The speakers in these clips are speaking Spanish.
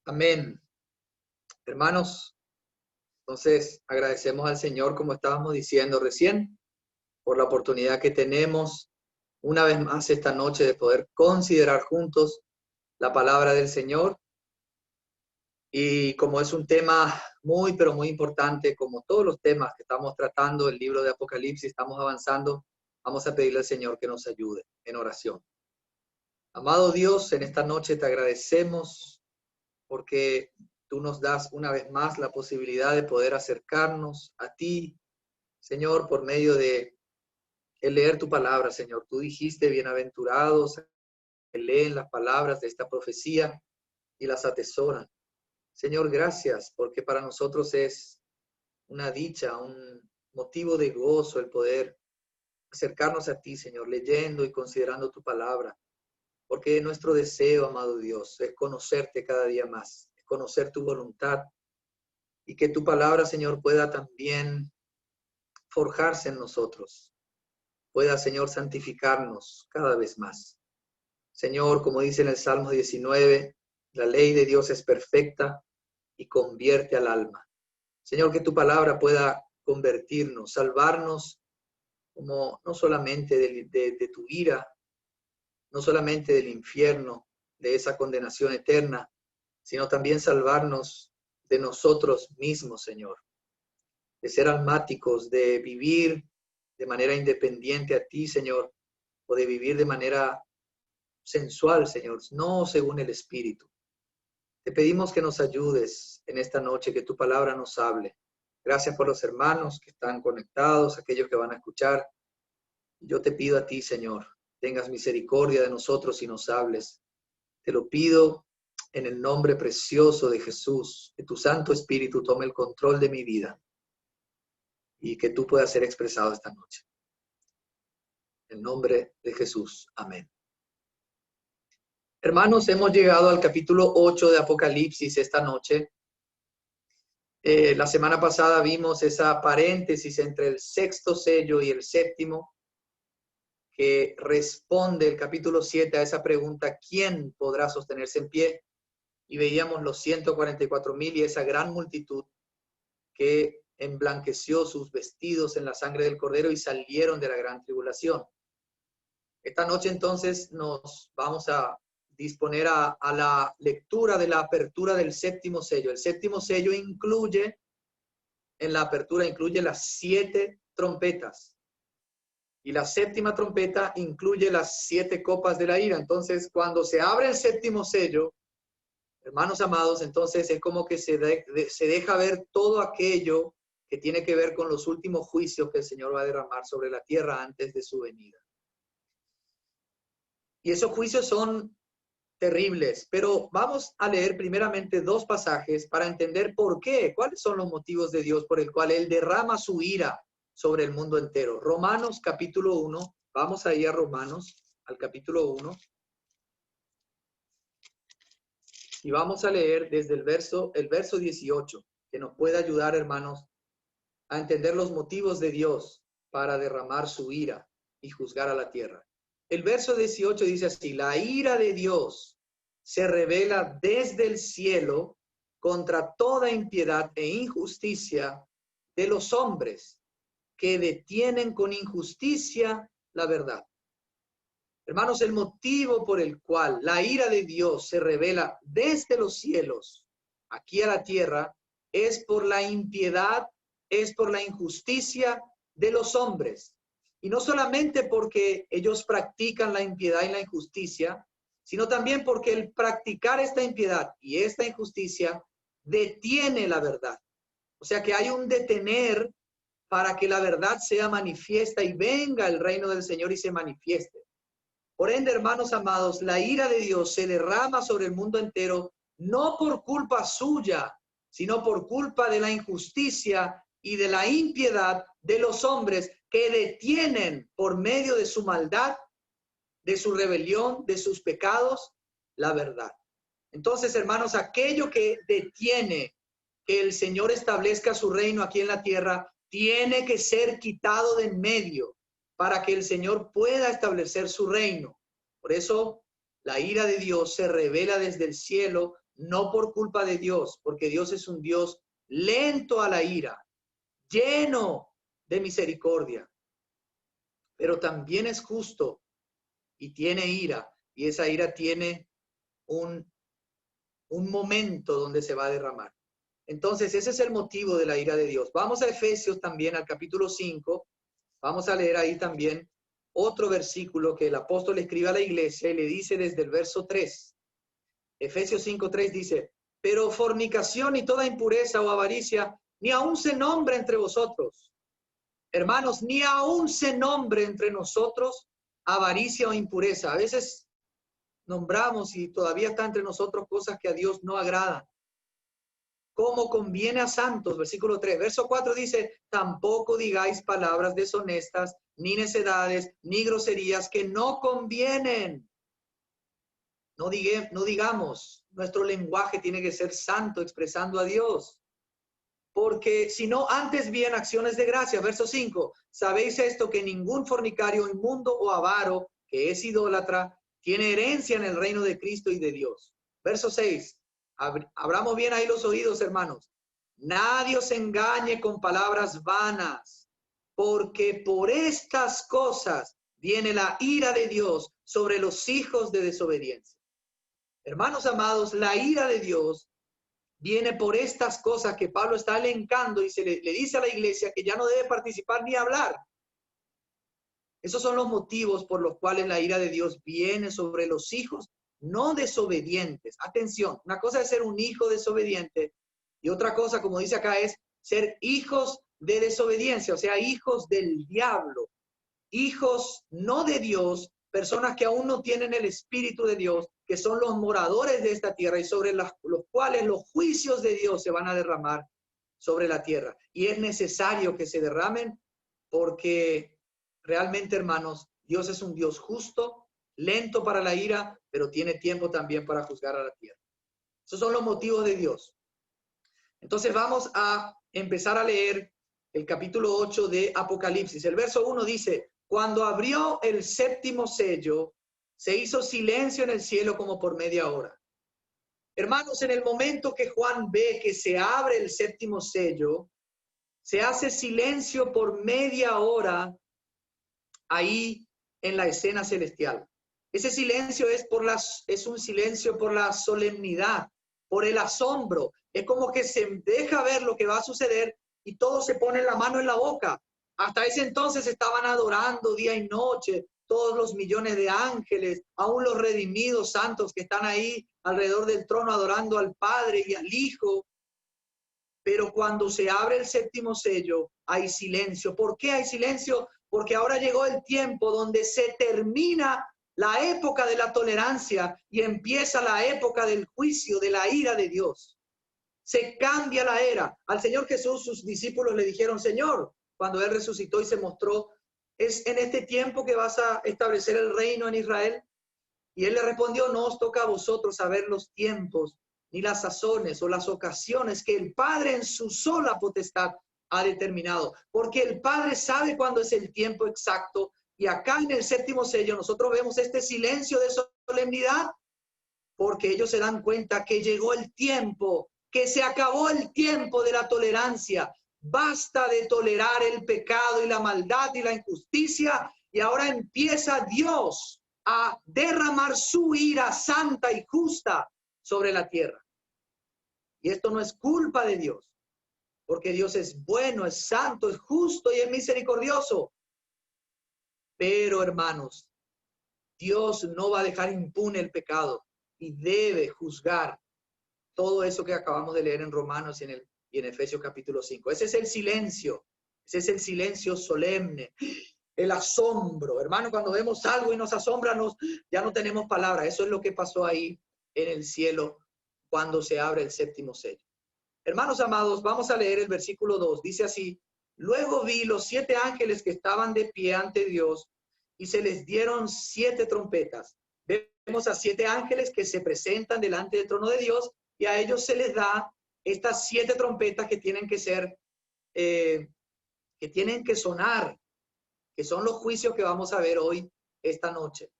Amén. Hermanos, entonces agradecemos al Señor, como estábamos diciendo recién, por la oportunidad que tenemos una vez más esta noche de poder considerar juntos la palabra del Señor. Y como es un tema muy, pero muy importante, como todos los temas que estamos tratando, el libro de Apocalipsis, estamos avanzando, vamos a pedirle al Señor que nos ayude en oración. Amado Dios, en esta noche te agradecemos porque tú nos das una vez más la posibilidad de poder acercarnos a ti, Señor, por medio de leer tu palabra, Señor. Tú dijiste, bienaventurados que leen las palabras de esta profecía y las atesoran. Señor, gracias, porque para nosotros es una dicha, un motivo de gozo el poder acercarnos a ti, Señor, leyendo y considerando tu palabra. Porque nuestro deseo, amado Dios, es conocerte cada día más, es conocer tu voluntad y que tu palabra, Señor, pueda también forjarse en nosotros, pueda, Señor, santificarnos cada vez más. Señor, como dice en el Salmo 19, la ley de Dios es perfecta y convierte al alma. Señor, que tu palabra pueda convertirnos, salvarnos como no solamente de tu ira, no solamente del infierno, de esa condenación eterna, sino también salvarnos de nosotros mismos, Señor, de ser almáticos, de vivir de manera independiente a ti, Señor, o de vivir de manera sensual, Señor, no según el Espíritu. Te pedimos que nos ayudes en esta noche, que tu palabra nos hable. Gracias por los hermanos que están conectados, aquellos que van a escuchar. Yo te pido a ti, Señor, tengas misericordia de nosotros y nos hables. Te lo pido en el nombre precioso de Jesús, que tu Santo Espíritu tome el control de mi vida y que tú puedas ser expresado esta noche. En el nombre de Jesús. Amén. Hermanos, hemos llegado al capítulo 8 de Apocalipsis esta noche. La semana pasada vimos esa paréntesis entre el sexto sello y el séptimo, que responde el capítulo 7 a esa pregunta, ¿quién podrá sostenerse en pie? Y veíamos los 144,000 y esa gran multitud que emblanqueció sus vestidos en la sangre del Cordero y salieron de la gran tribulación. Esta noche entonces nos vamos a disponer a la lectura de la apertura del séptimo sello. El séptimo sello incluye, en la apertura incluye las 7 trompetas. Y la séptima trompeta incluye las 7 copas de la ira. Entonces, cuando se abre el séptimo sello, hermanos amados, entonces es como que se deja ver todo aquello que tiene que ver con los últimos juicios que el Señor va a derramar sobre la tierra antes de su venida. Y esos juicios son terribles, pero vamos a leer primeramente 2 pasajes para entender por qué, cuáles son los motivos de Dios por el cual Él derrama su ira sobre el mundo entero. Romanos capítulo 1, vamos ahí a Romanos, al capítulo 1, y vamos a leer desde el verso 18, que nos puede ayudar, hermanos, a entender los motivos de Dios para derramar su ira y juzgar a la tierra. El verso 18 dice así: la ira de Dios se revela desde el cielo contra toda impiedad e injusticia de los hombres que detienen con injusticia la verdad. Hermanos, el motivo por el cual la ira de Dios se revela desde los cielos aquí a la tierra es por la impiedad, es por la injusticia de los hombres. Y no solamente porque ellos practican la impiedad y la injusticia, sino también porque el practicar esta impiedad y esta injusticia detiene la verdad. O sea que hay un detener para que la verdad sea manifiesta y venga el reino del Señor y se manifieste. Por ende, hermanos amados, la ira de Dios se derrama sobre el mundo entero, no por culpa suya, sino por culpa de la injusticia y de la impiedad de los hombres que detienen por medio de su maldad, de su rebelión, de sus pecados, la verdad. Entonces, hermanos, aquello que detiene que el Señor establezca su reino aquí en la tierra, tiene que ser quitado de en medio para que el Señor pueda establecer su reino. Por eso, la ira de Dios se revela desde el cielo no por culpa de Dios, porque Dios es un Dios lento a la ira, lleno de misericordia, pero también es justo y tiene ira, y esa ira tiene un momento donde se va a derramar. Entonces, ese es el motivo de la ira de Dios. Vamos a Efesios también, al capítulo 5. Vamos a leer ahí también otro versículo que el apóstol escribe a la iglesia y le dice desde el verso 3. Efesios 5:3 dice, pero fornicación y toda impureza o avaricia, ni aun se nombre entre vosotros. Hermanos, ni aun se nombre entre nosotros avaricia o impureza. A veces nombramos y todavía está entre nosotros cosas que a Dios no agradan. Como conviene a santos, versículo 3. Verso 4 dice, tampoco digáis palabras deshonestas, ni necedades, ni groserías que no convienen. No digamos, nuestro lenguaje tiene que ser santo, expresando a Dios. Porque si no, antes bien acciones de gracia. Verso 5, sabéis esto, que ningún fornicario, inmundo o avaro, que es idólatra, tiene herencia en el reino de Cristo y de Dios. Verso 6, abramos bien ahí los oídos, hermanos. Nadie os engañe con palabras vanas, porque por estas cosas viene la ira de Dios sobre los hijos de desobediencia. Hermanos amados, la ira de Dios viene por estas cosas que Pablo está elencando y le dice a la iglesia que ya no debe participar ni hablar. Esos son los motivos por los cuales la ira de Dios viene sobre los hijos no desobedientes. Atención, una cosa es ser un hijo desobediente y otra cosa, como dice acá, es ser hijos de desobediencia, o sea, hijos del diablo, hijos no de Dios, personas que aún no tienen el Espíritu de Dios, que son los moradores de esta tierra y sobre los cuales los juicios de Dios se van a derramar sobre la tierra. Y es necesario que se derramen porque realmente, hermanos, Dios es un Dios justo, lento para la ira, pero tiene tiempo también para juzgar a la tierra. Esos son los motivos de Dios. Entonces vamos a empezar a leer el capítulo 8 de Apocalipsis. El verso 1 dice, cuando abrió el séptimo sello, se hizo silencio en el cielo como por media hora. Hermanos, en el momento que Juan ve que se abre el séptimo sello, se hace silencio por media hora ahí en la escena celestial. Ese silencio es un silencio por la solemnidad, por el asombro. Es como que se deja ver lo que va a suceder y todos se ponen la mano en la boca. Hasta ese entonces estaban adorando día y noche, todos los millones de ángeles, aún los redimidos santos que están ahí alrededor del trono adorando al Padre y al Hijo. Pero cuando se abre el séptimo sello, hay silencio. ¿Por qué hay silencio? Porque ahora llegó el tiempo donde se termina la época de la tolerancia y empieza la época del juicio, de la ira de Dios. Se cambia la era. Al Señor Jesús, sus discípulos le dijeron, Señor, cuando Él resucitó y se mostró, ¿es en este tiempo que vas a establecer el reino en Israel? Y Él le respondió, no os toca a vosotros saber los tiempos, ni las sazones o las ocasiones que el Padre en su sola potestad ha determinado. Porque el Padre sabe cuándo es el tiempo exacto. Y acá en el séptimo sello nosotros vemos este silencio de solemnidad, porque ellos se dan cuenta que llegó el tiempo, que se acabó el tiempo de la tolerancia. Basta de tolerar el pecado y la maldad y la injusticia, y ahora empieza Dios a derramar su ira santa y justa sobre la tierra. Y esto no es culpa de Dios, porque Dios es bueno, es santo, es justo y es misericordioso. Pero, hermanos, Dios no va a dejar impune el pecado y debe juzgar todo eso que acabamos de leer en Romanos y en Efesios capítulo 5. Ese es el silencio solemne, el asombro. Hermano, cuando vemos algo y nos asombra, ya no tenemos palabra. Eso es lo que pasó ahí en el cielo cuando se abre el séptimo sello. Hermanos amados, vamos a leer el versículo 2. Dice así, luego vi los 7 ángeles que estaban de pie ante Dios y se les dieron 7 trompetas. Vemos a 7 ángeles que se presentan delante del trono de Dios y a ellos se les da estas 7 trompetas que tienen que ser, que tienen que sonar, que son los juicios que vamos a ver hoy, esta noche.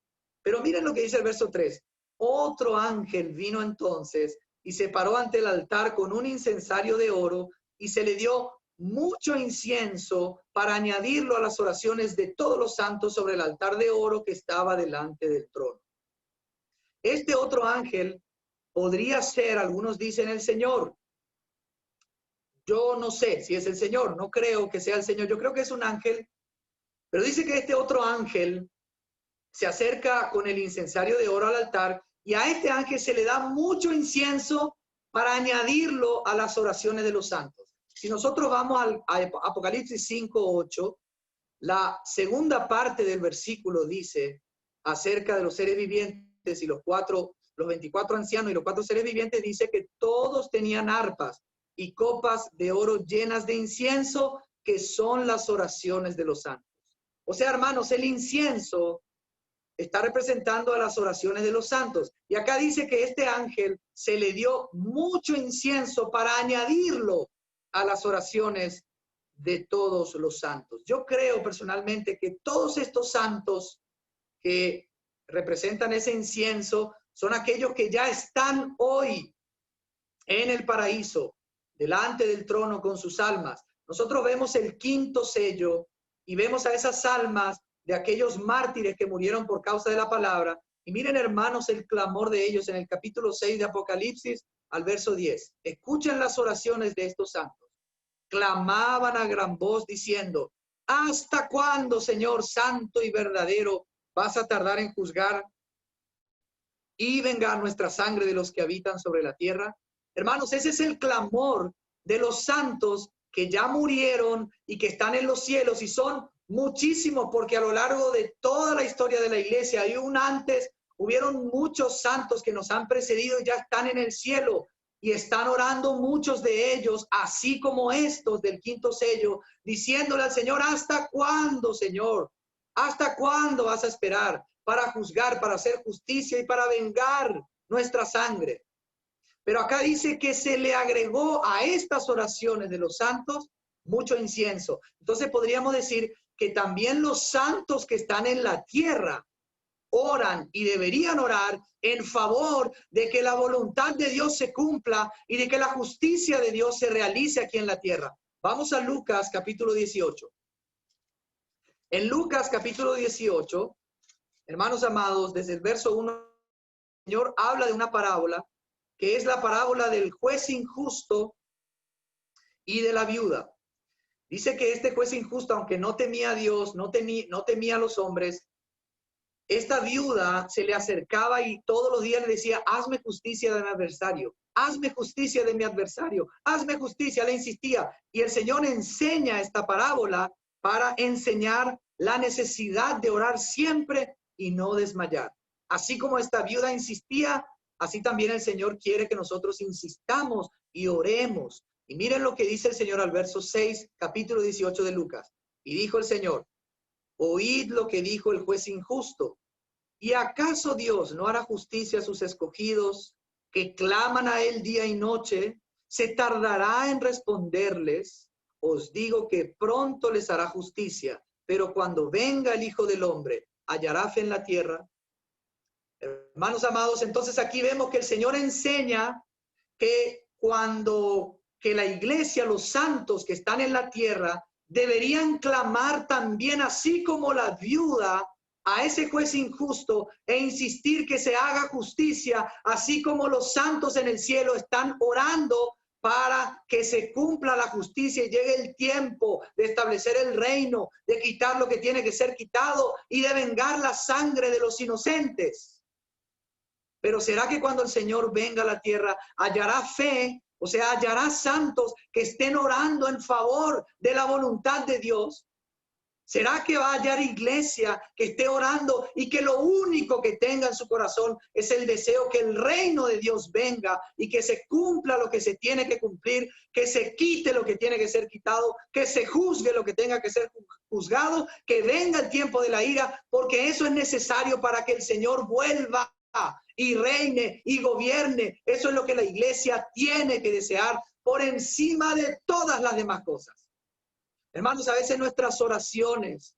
Pero miren lo que dice el verso 3. Otro ángel vino entonces y se paró ante el altar con un incensario de oro y se le dio mucho incienso para añadirlo a las oraciones de todos los santos sobre el altar de oro que estaba delante del trono. Este otro ángel podría ser, algunos dicen, el Señor. Yo no sé si es el Señor, no creo que sea el Señor, yo creo que es un ángel, pero dice que este otro ángel se acerca con el incensario de oro al altar y a este ángel se le da mucho incienso para añadirlo a las oraciones de los santos. Si nosotros vamos a Apocalipsis 5:8, la segunda parte del versículo dice acerca de los seres vivientes y los 24 ancianos y los 4 seres vivientes, dice que todos tenían arpas y copas de oro llenas de incienso, que son las oraciones de los santos. O sea, hermanos, el incienso está representando a las oraciones de los santos. Y acá dice que este ángel se le dio mucho incienso para añadirlo a las oraciones de todos los santos. Yo creo personalmente que todos estos santos que representan ese incienso son aquellos que ya están hoy en el paraíso, delante del trono con sus almas. Nosotros vemos el quinto sello y vemos a esas almas de aquellos mártires que murieron por causa de la palabra. Y miren, hermanos, el clamor de ellos en el capítulo 6 de Apocalipsis al verso 10. Escuchen las oraciones de estos santos. Clamaban a gran voz diciendo: ¿hasta cuándo, Señor santo y verdadero, vas a tardar en juzgar y vengar nuestra sangre de los que habitan sobre la tierra? Hermanos, ese es el clamor de los santos que ya murieron y que están en los cielos, y son muchísimos, porque a lo largo de toda la historia de la iglesia, hay un antes, hubieron muchos santos que nos han precedido y ya están en el cielo, y están orando muchos de ellos, así como estos del quinto sello, diciéndole al Señor: ¿hasta cuándo, Señor? ¿Hasta cuándo vas a esperar para juzgar, para hacer justicia y para vengar nuestra sangre? Pero acá dice que se le agregó a estas oraciones de los santos mucho incienso. Entonces podríamos decir que también los santos que están en la tierra oran y deberían orar en favor de que la voluntad de Dios se cumpla y de que la justicia de Dios se realice aquí en la tierra. Vamos a Lucas capítulo 18. En Lucas capítulo 18, hermanos amados, desde el verso 1, el Señor habla de una parábola que es la parábola del juez injusto y de la viuda. Dice que este juez injusto, aunque no temía a Dios, no temía a los hombres, esta viuda se le acercaba y todos los días le decía: hazme justicia de mi adversario, hazme justicia de mi adversario, hazme justicia, le insistía. Y el Señor enseña esta parábola para enseñar la necesidad de orar siempre y no desmayar. Así como esta viuda insistía, así también el Señor quiere que nosotros insistamos y oremos. Y miren lo que dice el Señor al verso 6, capítulo 18 de Lucas. Y dijo el Señor: oíd lo que dijo el juez injusto. ¿Y acaso Dios no hará justicia a sus escogidos que claman a él día y noche? ¿Se tardará en responderles? Os digo que pronto les hará justicia, pero cuando venga el Hijo del Hombre, ¿hallará fe en la tierra? Hermanos amados, entonces aquí vemos que el Señor enseña que que la iglesia, los santos que están en la tierra, deberían clamar también, así como la viuda, a ese juez injusto e insistir que se haga justicia, así como los santos en el cielo están orando para que se cumpla la justicia y llegue el tiempo de establecer el reino, de quitar lo que tiene que ser quitado y de vengar la sangre de los inocentes. Pero ¿será que cuando el Señor venga a la tierra hallará fe? O sea, hallará santos que estén orando en favor de la voluntad de Dios. ¿Será que va a hallar iglesia que esté orando y que lo único que tenga en su corazón es el deseo que el reino de Dios venga y que se cumpla lo que se tiene que cumplir, que se quite lo que tiene que ser quitado, que se juzgue lo que tenga que ser juzgado, que venga el tiempo de la ira, porque eso es necesario para que el Señor vuelva y reine y gobierne? Eso es lo que la iglesia tiene que desear por encima de todas las demás cosas. Hermanos, a veces nuestras oraciones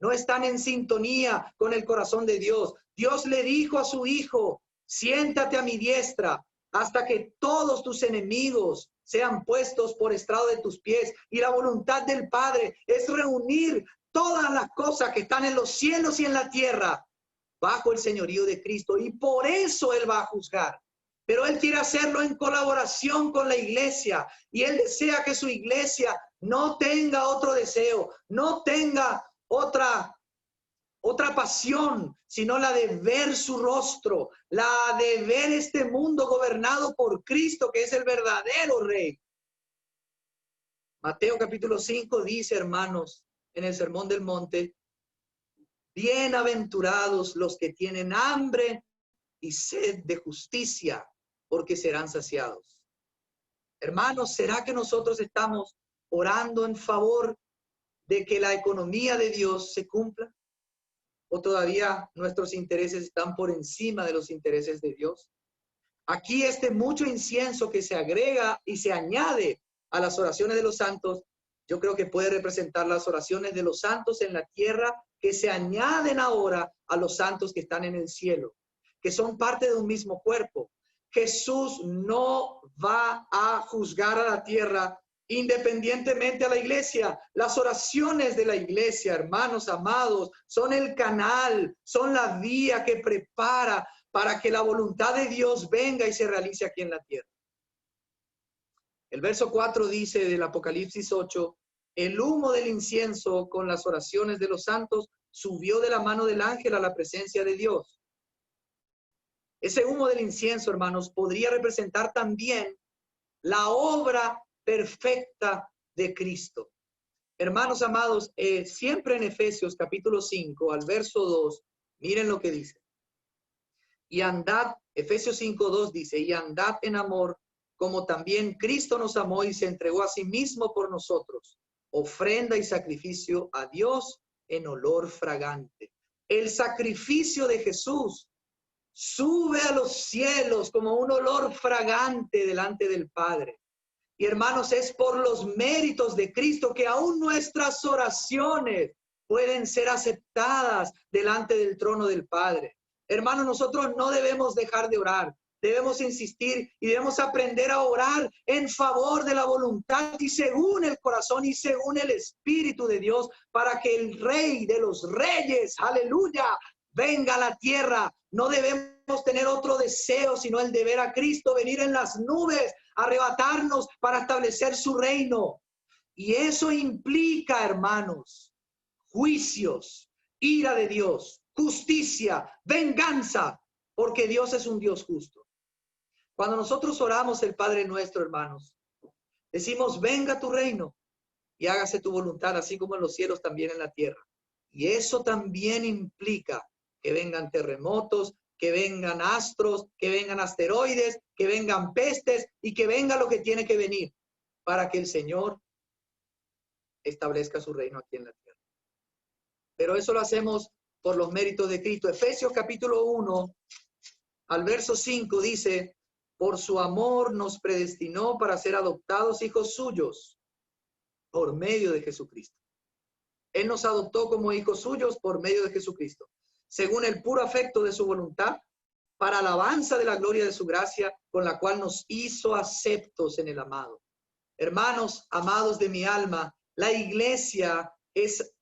no están en sintonía con el corazón de Dios. Dios le dijo a su Hijo: siéntate a mi diestra hasta que todos tus enemigos sean puestos por estrado de tus pies. Y la voluntad del Padre es reunir todas las cosas que están en los cielos y en la tierra bajo el señorío de Cristo. Y por eso Él va a juzgar. Pero Él quiere hacerlo en colaboración con la iglesia. Y Él desea que su iglesia no tenga otro deseo, no tenga otra pasión, sino la de ver su rostro, la de ver este mundo gobernado por Cristo, que es el verdadero Rey. Mateo capítulo 5 dice, hermanos, en el Sermón del Monte, bienaventurados los que tienen hambre y sed de justicia, porque serán saciados. Hermanos, ¿será que nosotros estamos orando en favor de que la economía de Dios se cumpla? ¿O todavía nuestros intereses están por encima de los intereses de Dios? Aquí mucho incienso que se agrega y se añade a las oraciones de los santos, yo creo que puede representar las oraciones de los santos en la tierra que se añaden ahora a los santos que están en el cielo, que son parte de un mismo cuerpo. Jesús no va a juzgar a la tierra independientemente a la iglesia. Las oraciones de la iglesia, hermanos amados, son el canal, son la vía que prepara para que la voluntad de Dios venga y se realice aquí en la tierra. El verso 4 dice del Apocalipsis 8, el humo del incienso con las oraciones de los santos subió de la mano del ángel a la presencia de Dios. Ese humo del incienso, hermanos, podría representar también la obra perfecta de Cristo. Hermanos amados, siempre en Efesios capítulo 5 al verso 2, miren lo que dice. Y andad, Efesios 5:2 dice, y andad en amor, como también Cristo nos amó y se entregó a sí mismo por nosotros, ofrenda y sacrificio a Dios en olor fragante. El sacrificio de Jesús sube a los cielos como un olor fragante delante del Padre. Y hermanos, es por los méritos de Cristo que aún nuestras oraciones pueden ser aceptadas delante del trono del Padre. Hermanos, nosotros no debemos dejar de orar. Debemos insistir y debemos aprender a orar en favor de la voluntad y según el corazón y según el Espíritu de Dios, para que el Rey de los Reyes, aleluya, venga a la tierra. No debemos tener otro deseo, sino el de ver a Cristo venir en las nubes, arrebatarnos para establecer su reino. Y eso implica, hermanos, juicios, ira de Dios, justicia, venganza, porque Dios es un Dios justo. Cuando nosotros oramos el Padre Nuestro, hermanos, decimos, venga tu reino y hágase tu voluntad, así como en los cielos, también en la tierra. Y eso también implica que vengan terremotos, que vengan astros, que vengan asteroides, que vengan pestes y que venga lo que tiene que venir para que el Señor establezca su reino aquí en la tierra. Pero eso lo hacemos por los méritos de Cristo. Efesios capítulo 1, al verso 5 dice, por su amor nos predestinó para ser adoptados hijos suyos por medio de Jesucristo. Él nos adoptó como hijos suyos por medio de Jesucristo, según el puro afecto de su voluntad, para alabanza de la gloria de su gracia, con la cual nos hizo aceptos en el amado. Hermanos, amados de mi alma, la iglesia es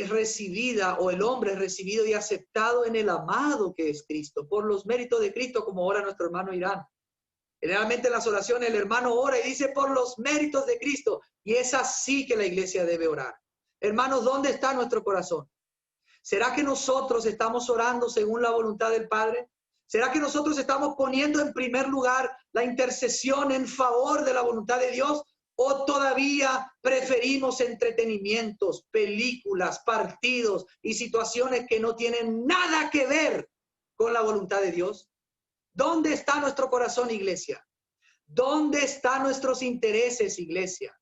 recibida, o el hombre es recibido y aceptado en el amado que es Cristo, por los méritos de Cristo, como ora nuestro hermano Irán. Generalmente en las oraciones el hermano ora y dice por los méritos de Cristo, y es así que la iglesia debe orar. Hermanos, ¿dónde está nuestro corazón? ¿Será que nosotros estamos orando según la voluntad del Padre? ¿Será que nosotros estamos poniendo en primer lugar la intercesión en favor de la voluntad de Dios? ¿O todavía preferimos entretenimientos, películas, partidos y situaciones que no tienen nada que ver con la voluntad de Dios? ¿Dónde está nuestro corazón, iglesia? ¿Dónde están nuestros intereses, iglesia?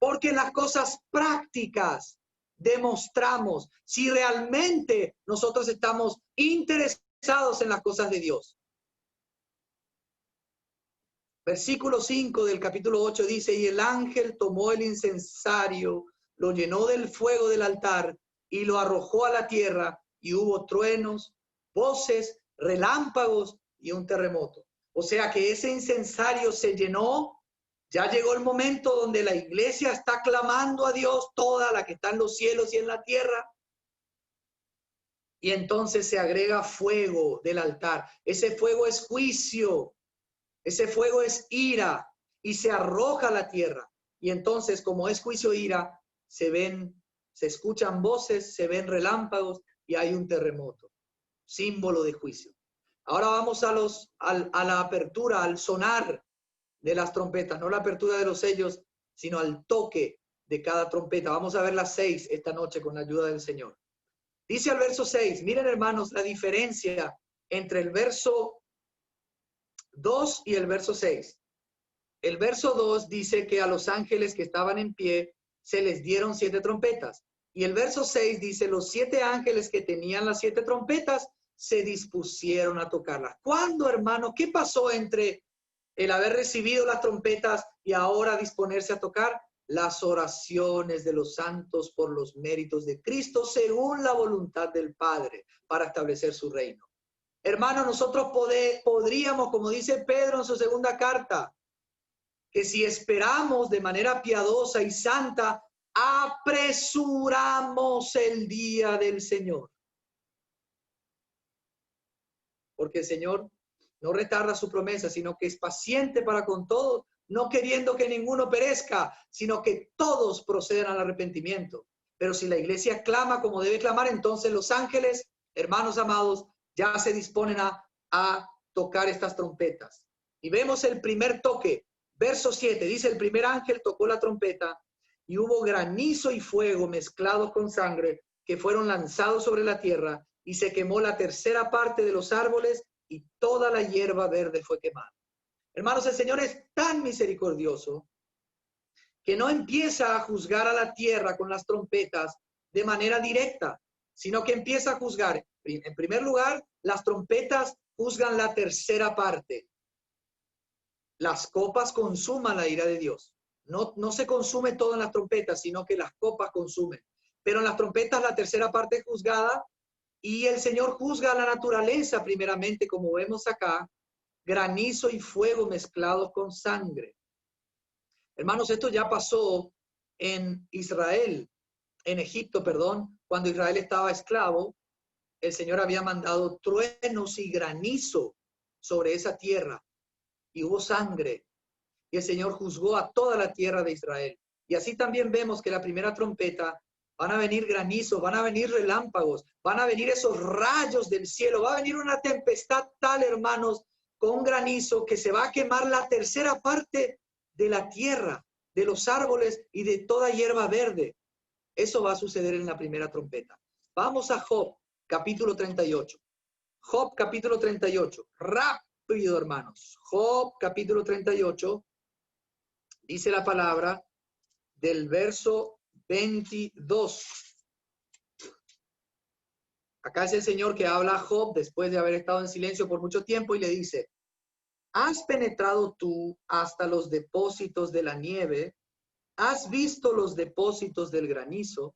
Porque en las cosas prácticas demostramos si realmente nosotros estamos interesados en las cosas de Dios. Versículo 5 del capítulo 8 dice, y el ángel tomó el incensario, lo llenó del fuego del altar y lo arrojó a la tierra, y hubo truenos, voces, relámpagos y un terremoto. O sea que ese incensario se llenó. Ya llegó el momento donde la iglesia está clamando a Dios, toda la que está en los cielos y en la tierra. Y entonces se agrega fuego del altar. Ese fuego es juicio. Ese fuego es ira. Y se arroja a la tierra. Y entonces, como es juicio e ira, se escuchan voces, se ven relámpagos y hay un terremoto. Símbolo de juicio. Ahora vamos a la apertura, al sonar de las trompetas, no la apertura de los sellos, sino al toque de cada trompeta. Vamos a ver las 6 esta noche con la ayuda del Señor. Dice al verso 6, miren hermanos la diferencia entre el verso 2 y el verso 6. El verso 2 dice que a los ángeles que estaban en pie se les dieron 7 trompetas. Y el verso 6 dice, los 7 ángeles que tenían las 7 trompetas se dispusieron a tocarlas. ¿Cuándo, hermano? ¿Qué pasó entre el haber recibido las trompetas y ahora disponerse a tocar? Las oraciones de los santos por los méritos de Cristo según la voluntad del Padre para establecer su reino. Hermano, nosotros podríamos, como dice Pedro en su segunda carta, que si esperamos de manera piadosa y santa, apresuramos el día del Señor. Porque el Señor no retarda su promesa, sino que es paciente para con todos, no queriendo que ninguno perezca, sino que todos procedan al arrepentimiento. Pero si la iglesia clama como debe clamar, entonces los ángeles, hermanos amados, ya se disponen a tocar estas trompetas. Y vemos el primer toque, verso 7, dice, el primer ángel tocó la trompeta y hubo granizo y fuego mezclados con sangre que fueron lanzados sobre la tierra y se quemó la tercera parte de los árboles y toda la hierba verde fue quemada. Hermanos, el Señor es tan misericordioso que no empieza a juzgar a la tierra con las trompetas de manera directa, sino que empieza a juzgar. En primer lugar, las trompetas juzgan la tercera parte. Las copas consuman la ira de Dios. No se consume todo en las trompetas, sino que las copas consumen. Pero en las trompetas la tercera parte es juzgada y el Señor juzga a la naturaleza primeramente, como vemos acá, granizo y fuego mezclados con sangre. Hermanos, esto ya pasó en Israel, en Egipto, perdón, cuando Israel estaba esclavo, el Señor había mandado truenos y granizo sobre esa tierra y hubo sangre y el Señor juzgó a toda la tierra de Israel. Y así también vemos que la primera trompeta van a venir granizos, van a venir relámpagos, van a venir esos rayos del cielo, va a venir una tempestad tal, hermanos, con granizo que se va a quemar la tercera parte de la tierra, de los árboles y de toda hierba verde. Eso va a suceder en la primera trompeta. Vamos a Job, capítulo 38. Job, capítulo 38. Rápido, hermanos. Job, capítulo 38. Dice la palabra del verso 22. Acá es el Señor que habla a Job después de haber estado en silencio por mucho tiempo y le dice, ¿has penetrado tú hasta los depósitos de la nieve? ¿Has visto los depósitos del granizo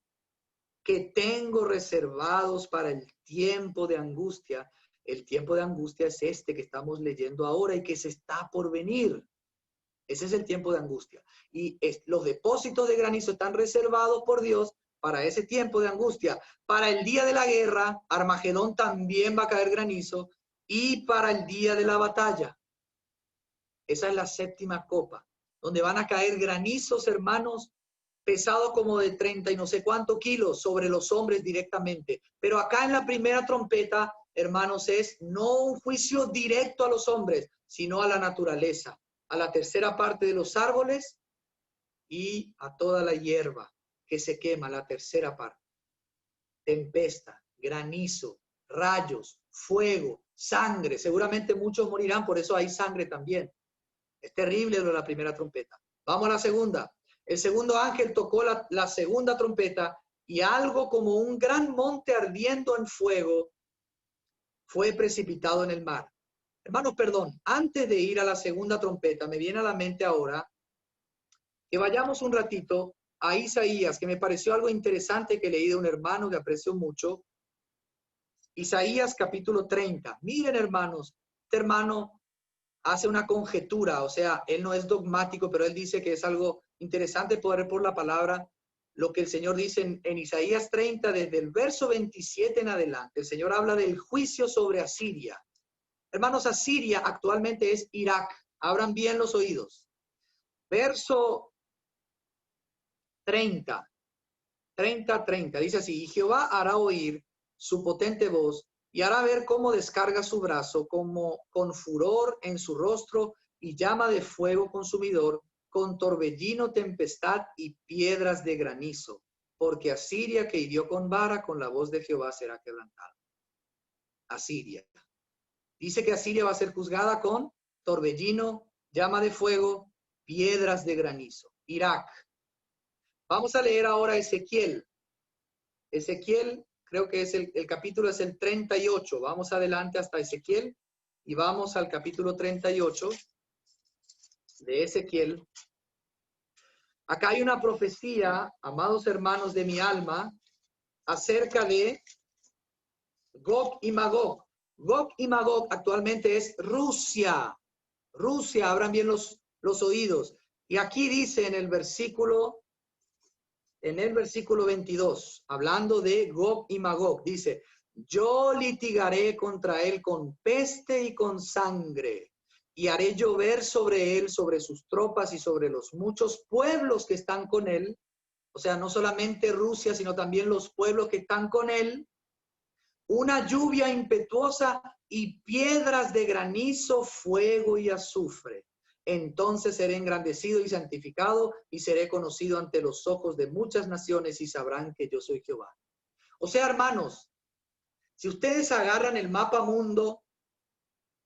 que tengo reservados para el tiempo de angustia? El tiempo de angustia es este que estamos leyendo ahora y que se está por venir. Ese es el tiempo de angustia. Y los depósitos de granizo están reservados por Dios para ese tiempo de angustia. Para el día de la guerra, Armagedón también va a caer granizo. Y para el día de la batalla. Esa es la séptima copa, donde van a caer granizos, hermanos, pesados como de 30 y no sé cuántos kilos sobre los hombres directamente. Pero acá en la primera trompeta, hermanos, es no un juicio directo a los hombres, sino a la naturaleza, a la tercera parte de los árboles y a toda la hierba que se quema, la tercera parte. Tempesta, granizo, rayos, fuego, sangre. Seguramente muchos morirán, por eso hay sangre también. Es terrible lo de la primera trompeta. Vamos a la segunda. El segundo ángel tocó la segunda trompeta y algo como un gran monte ardiendo en fuego fue precipitado en el mar. Hermanos, perdón, antes de ir a la segunda trompeta, me viene a la mente ahora que vayamos un ratito a Isaías, que me pareció algo interesante que leí de un hermano que aprecio mucho. Isaías capítulo 30. Miren, hermanos, este hermano hace una conjetura, o sea, él no es dogmático, pero él dice que es algo interesante poder ver por la palabra lo que el Señor dice en Isaías 30, desde el verso 27 en adelante. El Señor habla del juicio sobre Asiria. Hermanos, Asiria actualmente es Irak. Abran bien los oídos. Verso 30, 30, dice así: y Jehová hará oír su potente voz y hará ver cómo descarga su brazo, como con furor en su rostro y llama de fuego consumidor, con torbellino, tempestad y piedras de granizo, porque Asiria, que hirió con vara, con la voz de Jehová será quebrantada. Asiria. Dice que Asiria va a ser juzgada con torbellino, llama de fuego, piedras de granizo. Irak. Vamos a leer ahora Ezequiel. Ezequiel, creo que es el capítulo es el 38. Vamos adelante hasta Ezequiel y vamos al capítulo 38 de Ezequiel. Acá hay una profecía, amados hermanos de mi alma, acerca de Gog y Magog. Gog y Magog actualmente es Rusia. Rusia, abran bien los oídos. Y aquí dice en el versículo 22, hablando de Gog y Magog, dice: yo litigaré contra él con peste y con sangre, y haré llover sobre él, sobre sus tropas y sobre los muchos pueblos que están con él. O sea, no solamente Rusia, sino también los pueblos que están con él, una lluvia impetuosa y piedras de granizo, fuego y azufre. Entonces seré engrandecido y santificado y seré conocido ante los ojos de muchas naciones y sabrán que yo soy Jehová. O sea, hermanos, si ustedes agarran el mapa mundo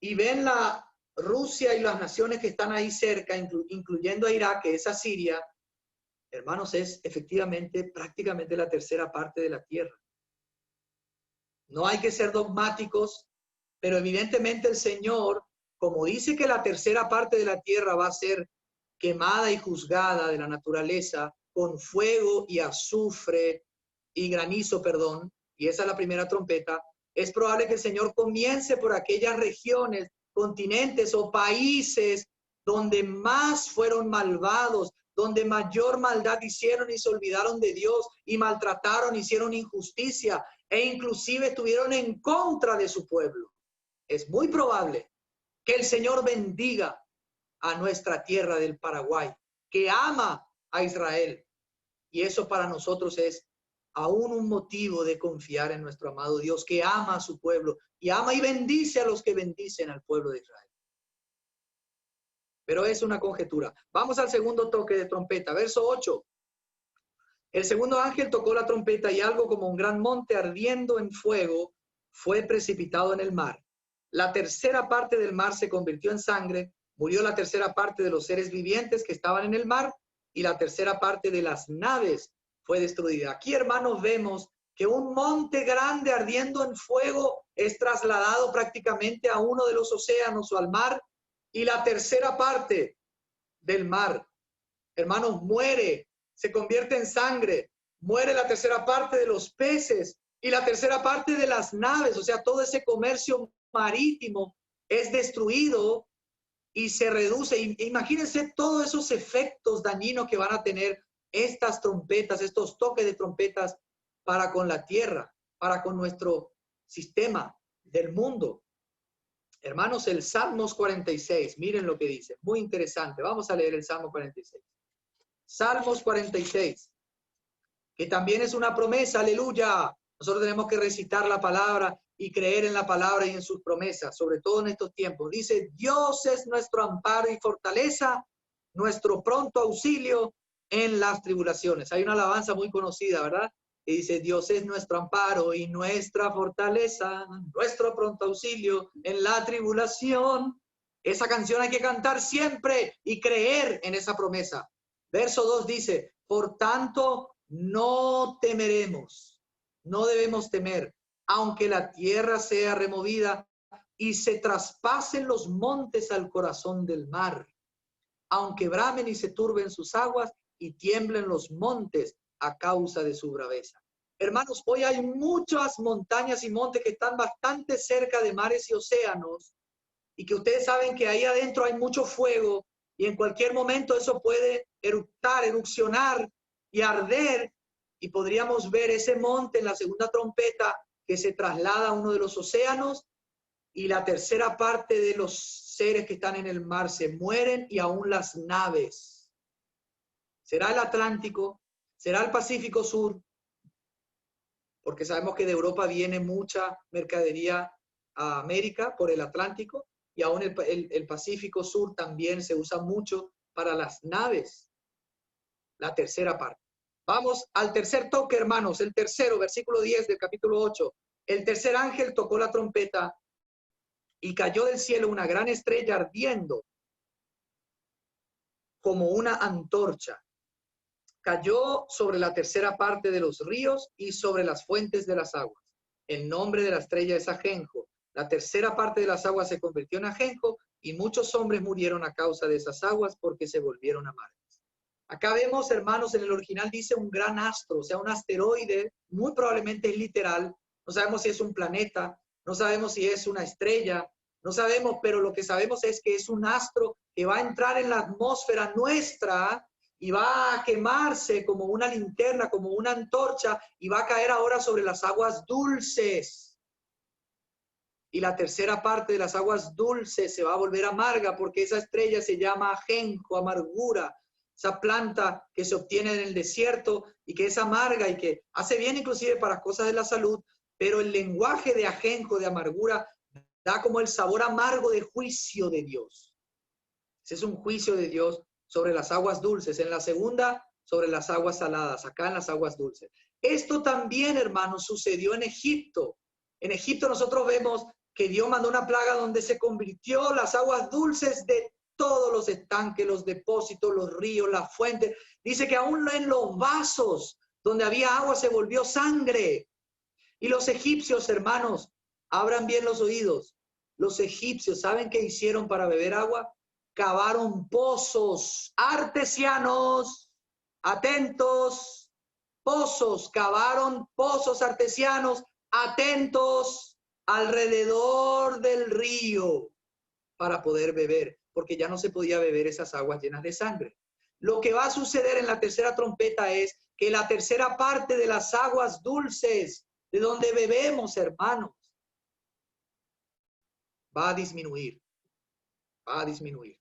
y ven la Rusia y las naciones que están ahí cerca, incluyendo a Irak, que es Asiria, hermanos, es efectivamente prácticamente la tercera parte de la tierra. No hay que ser dogmáticos, pero evidentemente el Señor, como dice que la tercera parte de la tierra va a ser quemada y juzgada de la naturaleza con fuego y azufre y granizo, perdón, y esa es la primera trompeta, es probable que el Señor comience por aquellas regiones, continentes o países donde más fueron malvados, donde mayor maldad hicieron y se olvidaron de Dios y maltrataron, hicieron injusticia e inclusive estuvieron en contra de su pueblo. Es muy probable que el Señor bendiga a nuestra tierra del Paraguay, que ama a Israel. Y eso para nosotros es aún un motivo de confiar en nuestro amado Dios, que ama a su pueblo y ama y bendice a los que bendicen al pueblo de Israel. Pero es una conjetura. Vamos al segundo toque de trompeta, verso 8. El segundo ángel tocó la trompeta y algo como un gran monte ardiendo en fuego fue precipitado en el mar. La tercera parte del mar se convirtió en sangre, murió la tercera parte de los seres vivientes que estaban en el mar y la tercera parte de las naves fue destruida. Aquí, hermanos, vemos que un monte grande ardiendo en fuego es trasladado prácticamente a uno de los océanos o al mar, y la tercera parte del mar, hermanos, muere, se convierte en sangre, muere la tercera parte de los peces y la tercera parte de las naves, o sea, todo ese comercio marítimo es destruido y se reduce. Imagínense todos esos efectos dañinos que van a tener estas trompetas, estos toques de trompetas para con la tierra, para con nuestro sistema del mundo. Hermanos, el Salmos 46, miren lo que dice, muy interesante. Vamos a leer el Salmo 46. Salmos 46, que también es una promesa, aleluya. Nosotros tenemos que recitar la palabra y creer en la palabra y en sus promesas, sobre todo en estos tiempos. Dice: Dios es nuestro amparo y fortaleza, nuestro pronto auxilio en las tribulaciones. Hay una alabanza muy conocida, ¿verdad? Que dice: Dios es nuestro amparo y nuestra fortaleza, nuestro pronto auxilio en la tribulación. Esa canción hay que cantar siempre y creer en esa promesa. Verso 2 dice: por tanto, no temeremos, no debemos temer, aunque la tierra sea removida y se traspasen los montes al corazón del mar, aunque bramen y se turben sus aguas y tiemblen los montes a causa de su braveza. Hermanos, hoy hay muchas montañas y montes que están bastante cerca de mares y océanos, y que ustedes saben que ahí adentro hay mucho fuego y en cualquier momento eso puede eructar, erupcionar y arder, y podríamos ver ese monte en la segunda trompeta que se traslada a uno de los océanos, y la tercera parte de los seres que están en el mar se mueren, y aún las naves. ¿Será el Atlántico? ¿Será el Pacífico Sur? Porque sabemos que de Europa viene mucha mercadería a América por el Atlántico, y aún el Pacífico Sur también se usa mucho para las naves. La tercera parte. Vamos al tercer toque, hermanos. El tercero, versículo 10 del capítulo 8. El tercer ángel tocó la trompeta y cayó del cielo una gran estrella ardiendo como una antorcha. Cayó sobre la tercera parte de los ríos y sobre las fuentes de las aguas. El nombre de la estrella es ajenjo. La tercera parte de las aguas se convirtió en ajenjo, y muchos hombres murieron a causa de esas aguas porque se volvieron amargas. Acá vemos, hermanos, en el original dice un gran astro, o sea, un asteroide, muy probablemente es literal. No sabemos si es un planeta, no sabemos si es una estrella, no sabemos, pero lo que sabemos es que es un astro que va a entrar en la atmósfera nuestra y va a quemarse como una linterna, como una antorcha, y va a caer ahora sobre las aguas dulces. Y la tercera parte de las aguas dulces se va a volver amarga, porque esa estrella se llama ajenjo, amargura. Esa planta que se obtiene en el desierto y que es amarga y que hace bien inclusive para cosas de la salud, pero el lenguaje de ajenjo, de amargura, da como el sabor amargo de juicio de Dios. Ese es un juicio de Dios sobre las aguas dulces. En la segunda, sobre las aguas saladas, acá en las aguas dulces. Esto también, hermanos, sucedió en Egipto. En Egipto nosotros vemos que Dios mandó una plaga donde se convirtió las aguas dulces de todos los estanques, los depósitos, los ríos, las fuentes. Dice que aún en los vasos donde había agua se volvió sangre. Y los egipcios, hermanos, abran bien los oídos. Los egipcios, ¿saben qué hicieron para beber agua? Cavaron pozos artesianos, atentos, pozos, cavaron pozos artesianos, atentos, alrededor del río para poder beber, porque ya no se podía beber esas aguas llenas de sangre. Lo que va a suceder en la tercera trompeta es que la tercera parte de las aguas dulces, de donde bebemos, hermanos, va a disminuir, va a disminuir.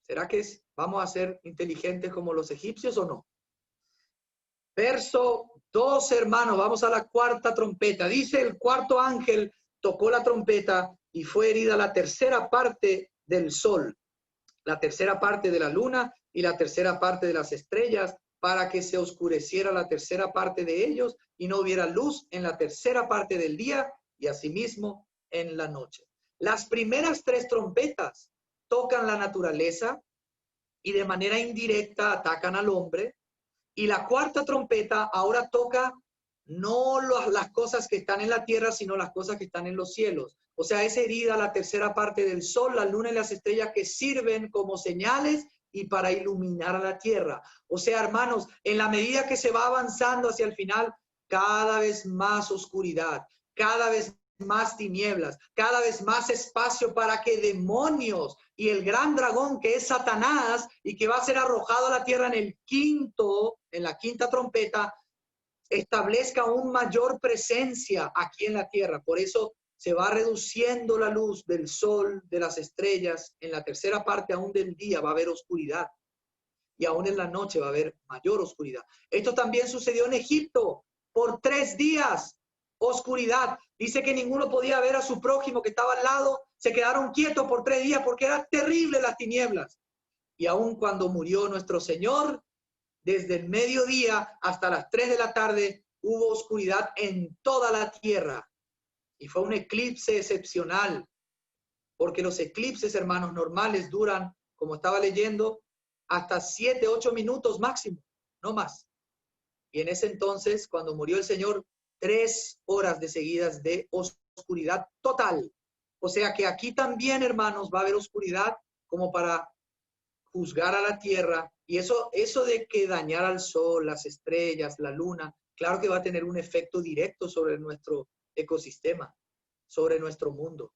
¿Será que vamos a ser inteligentes como los egipcios o no? Verso 2, hermanos, vamos a la cuarta trompeta. Dice: el cuarto ángel tocó la trompeta y fue herida la tercera parte del sol, la tercera parte de la luna y la tercera parte de las estrellas, para que se oscureciera la tercera parte de ellos y no hubiera luz en la tercera parte del día y asimismo en la noche. Las primeras tres trompetas tocan la naturaleza y de manera indirecta atacan al hombre. Y la cuarta trompeta ahora toca no las cosas que están en la tierra, sino las cosas que están en los cielos. O sea, es herida la tercera parte del sol, la luna y las estrellas, que sirven como señales y para iluminar a la tierra. O sea, hermanos, en la medida que se va avanzando hacia el final, cada vez más oscuridad, cada vez más tinieblas, cada vez más espacio para que demonios y el gran dragón, que es Satanás y que va a ser arrojado a la tierra en la quinta trompeta, establezca aún mayor presencia aquí en la tierra. Por eso se va reduciendo la luz del sol, de las estrellas. En la tercera parte aún del día va a haber oscuridad, y aún en la noche va a haber mayor oscuridad. Esto también sucedió en Egipto. Por 3 días, oscuridad. Dice que ninguno podía ver a su prójimo que estaba al lado. Se quedaron quietos por 3 días porque eran terribles las tinieblas. Y aún cuando murió nuestro Señor, desde el mediodía hasta las 3 de la tarde, hubo oscuridad en toda la tierra. Y fue un eclipse excepcional, porque los eclipses, hermanos, normales duran, como estaba leyendo, hasta 7, 8 minutos máximo, no más. Y en ese entonces, cuando murió el Señor, 3 horas de seguidas de oscuridad total. O sea que aquí también, hermanos, va a haber oscuridad como para juzgar a la tierra. Y eso de que dañar al sol, las estrellas, la luna, claro que va a tener un efecto directo sobre nuestro ecosistema, sobre nuestro mundo.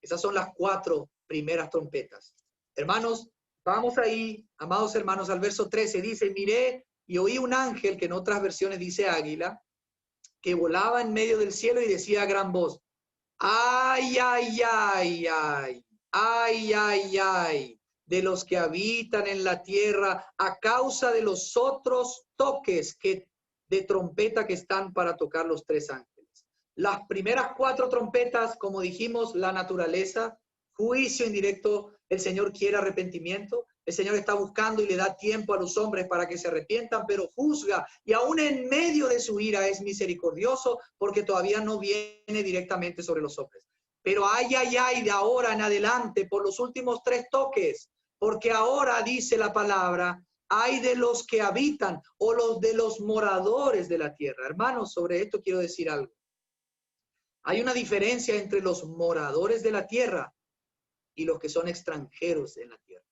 Esas son las 4 primeras trompetas. Hermanos, vamos ahí, amados hermanos, al verso 13. Dice, miré y oí un ángel, que en otras versiones dice águila, que volaba en medio del cielo y decía a gran voz, ay, ay, ay, ay, ay, ay, ay, de los que habitan en la tierra a causa de los otros toques de trompeta que están para tocar los 3 ángeles. Las primeras 4 trompetas, como dijimos, la naturaleza, juicio indirecto, el Señor quiere arrepentimiento, el Señor está buscando y le da tiempo a los hombres para que se arrepientan, pero juzga y aún en medio de su ira es misericordioso porque todavía no viene directamente sobre los hombres. Pero ay, ay, ay, de ahora en adelante, por los últimos 3 toques, porque ahora dice la palabra, hay de los que habitan o los de los moradores de la tierra. Hermanos, sobre esto quiero decir algo. Hay una diferencia entre los moradores de la tierra y los que son extranjeros en la tierra.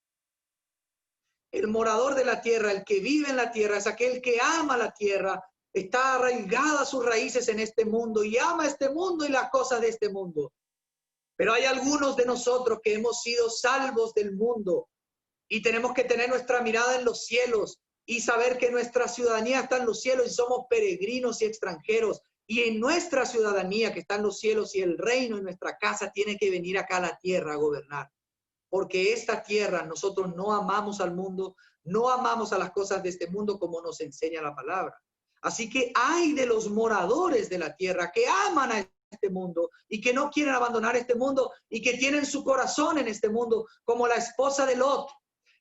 El morador de la tierra, el que vive en la tierra, es aquel que ama la tierra, está arraigada sus raíces en este mundo y ama este mundo y las cosas de este mundo. Pero hay algunos de nosotros que hemos sido salvos del mundo y tenemos que tener nuestra mirada en los cielos y saber que nuestra ciudadanía está en los cielos y somos peregrinos y extranjeros. Y en nuestra ciudadanía que está en los cielos y el reino en nuestra casa tiene que venir acá a la tierra a gobernar. Porque esta tierra, nosotros no amamos al mundo, no amamos a las cosas de este mundo como nos enseña la palabra. Así que hay de los moradores de la tierra que aman a este mundo y que no quieren abandonar este mundo y que tienen su corazón en este mundo, como la esposa de Lot,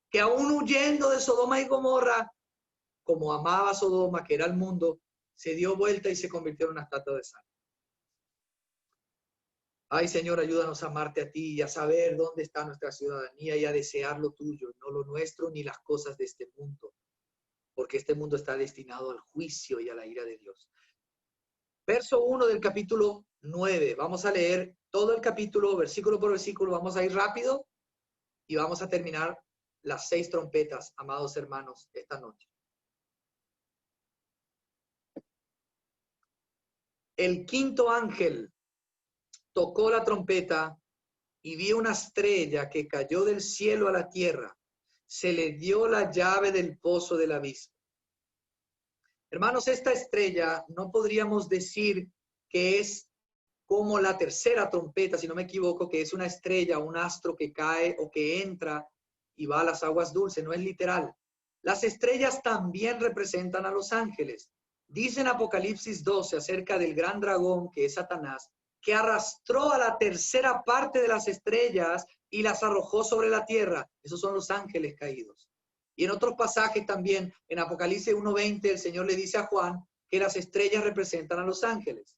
que aún huyendo de Sodoma y Gomorra, como amaba a Sodoma, que era el mundo, se dio vuelta y se convirtió en una estatua de sal. Ay, Señor, ayúdanos a amarte a ti y a saber dónde está nuestra ciudadanía y a desear lo tuyo, no lo nuestro ni las cosas de este mundo, porque este mundo está destinado al juicio y a la ira de Dios. Verso 1 del capítulo 9. Vamos a leer todo el capítulo, versículo por versículo. Vamos a ir rápido y vamos a terminar las 6 trompetas, amados hermanos, esta noche. El quinto ángel tocó la trompeta y vi una estrella que cayó del cielo a la tierra. Se le dio la llave del pozo del abismo. Hermanos, esta estrella no podríamos decir que es como la tercera trompeta, si no me equivoco, que es una estrella, un astro que cae o que entra y va a las aguas dulces, no es literal. Las estrellas también representan a los ángeles. Dice en Apocalipsis 12 acerca del gran dragón, que es Satanás, que arrastró a la tercera parte de las estrellas y las arrojó sobre la tierra. Esos son los ángeles caídos. Y en otros pasajes también, en Apocalipsis 1:20, el Señor le dice a Juan que las estrellas representan a los ángeles.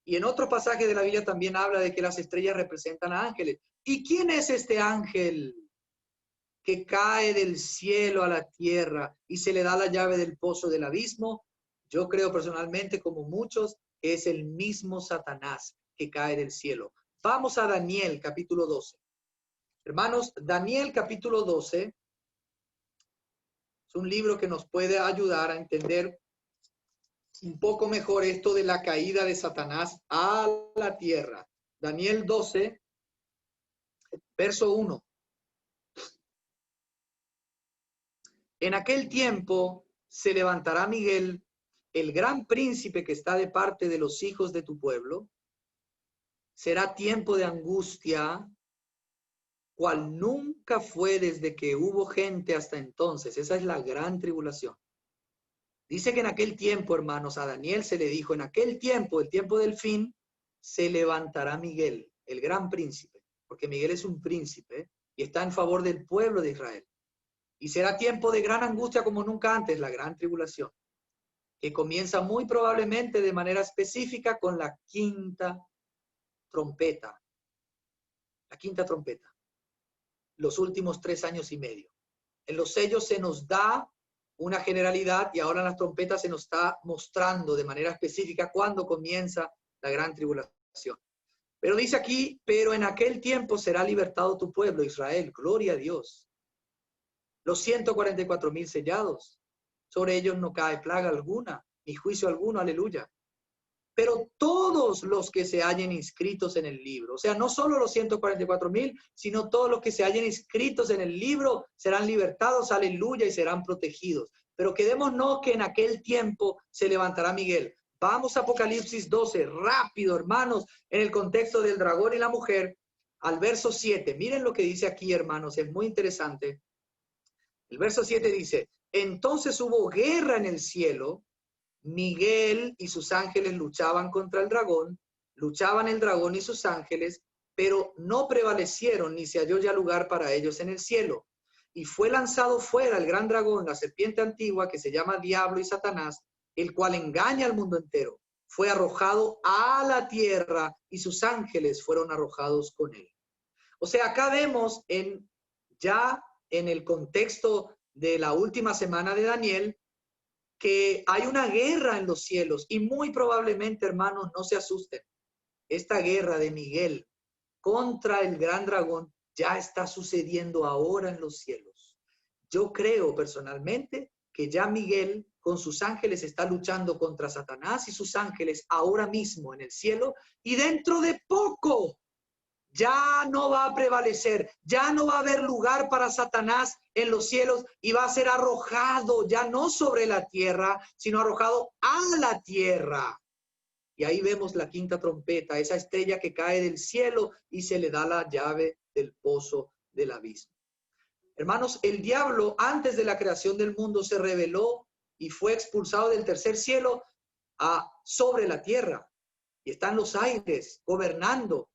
Y en otro pasaje de la Biblia también habla de que las estrellas representan a ángeles. ¿Y quién es este ángel que cae del cielo a la tierra y se le da la llave del pozo del abismo? Yo creo personalmente, como muchos, que es el mismo Satanás que cae del cielo. Vamos a Daniel, capítulo 12. Hermanos, Daniel, capítulo 12, es un libro que nos puede ayudar a entender un poco mejor esto de la caída de Satanás a la tierra. Daniel 12, verso 1. En aquel tiempo se levantará Miguel, el gran príncipe que está de parte de los hijos de tu pueblo. Será tiempo de angustia, cual nunca fue desde que hubo gente hasta entonces. Esa es la gran tribulación. Dice que en aquel tiempo, hermanos, a Daniel se le dijo, en aquel tiempo, el tiempo del fin, se levantará Miguel, el gran príncipe, porque Miguel es un príncipe y está en favor del pueblo de Israel. Y será tiempo de gran angustia como nunca antes, la gran tribulación, que comienza muy probablemente de manera específica con la quinta trompeta. La quinta trompeta. Los últimos 3 años y medio. En los sellos se nos da una generalidad y ahora en las trompetas se nos está mostrando de manera específica cuándo comienza la gran tribulación. Pero dice aquí, pero en aquel tiempo será libertado tu pueblo, Israel. Gloria a Dios. Los 144,000 sellados. Sobre ellos no cae plaga alguna, ni juicio alguno. Aleluya. pero todos los que se hallen inscritos en el libro, o sea, no solo los 144,000, sino todos los que se hallen inscritos en el libro serán libertados, aleluya, y serán protegidos. Pero quedémonos que en aquel tiempo se levantará Miguel. Vamos a Apocalipsis 12, rápido, hermanos, en el contexto del dragón y la mujer, al verso 7. Miren lo que dice aquí, hermanos, es muy interesante. El verso 7 dice, entonces hubo guerra en el cielo, Miguel y sus ángeles luchaban contra el dragón, luchaban el dragón y sus ángeles, pero no prevalecieron ni se halló ya lugar para ellos en el cielo. Y fue lanzado fuera el gran dragón, la serpiente antigua que se llama Diablo y Satanás, el cual engaña al mundo entero. Fue arrojado a la tierra y sus ángeles fueron arrojados con él. O sea, acá vemos ya en el contexto de la última semana de Daniel, que hay una guerra en los cielos y muy probablemente, hermanos, no se asusten. Esta guerra de Miguel contra el gran dragón ya está sucediendo ahora en los cielos. Yo creo personalmente que ya Miguel con sus ángeles está luchando contra Satanás y sus ángeles ahora mismo en el cielo y dentro de poco ya no va a prevalecer, ya no va a haber lugar para Satanás en los cielos y va a ser arrojado ya no sobre la tierra, sino arrojado a la tierra. Y ahí vemos la quinta trompeta, esa estrella que cae del cielo y se le da la llave del pozo del abismo. Hermanos, el diablo antes de la creación del mundo se rebeló y fue expulsado del tercer cielo sobre la tierra. Y está en los aires, gobernando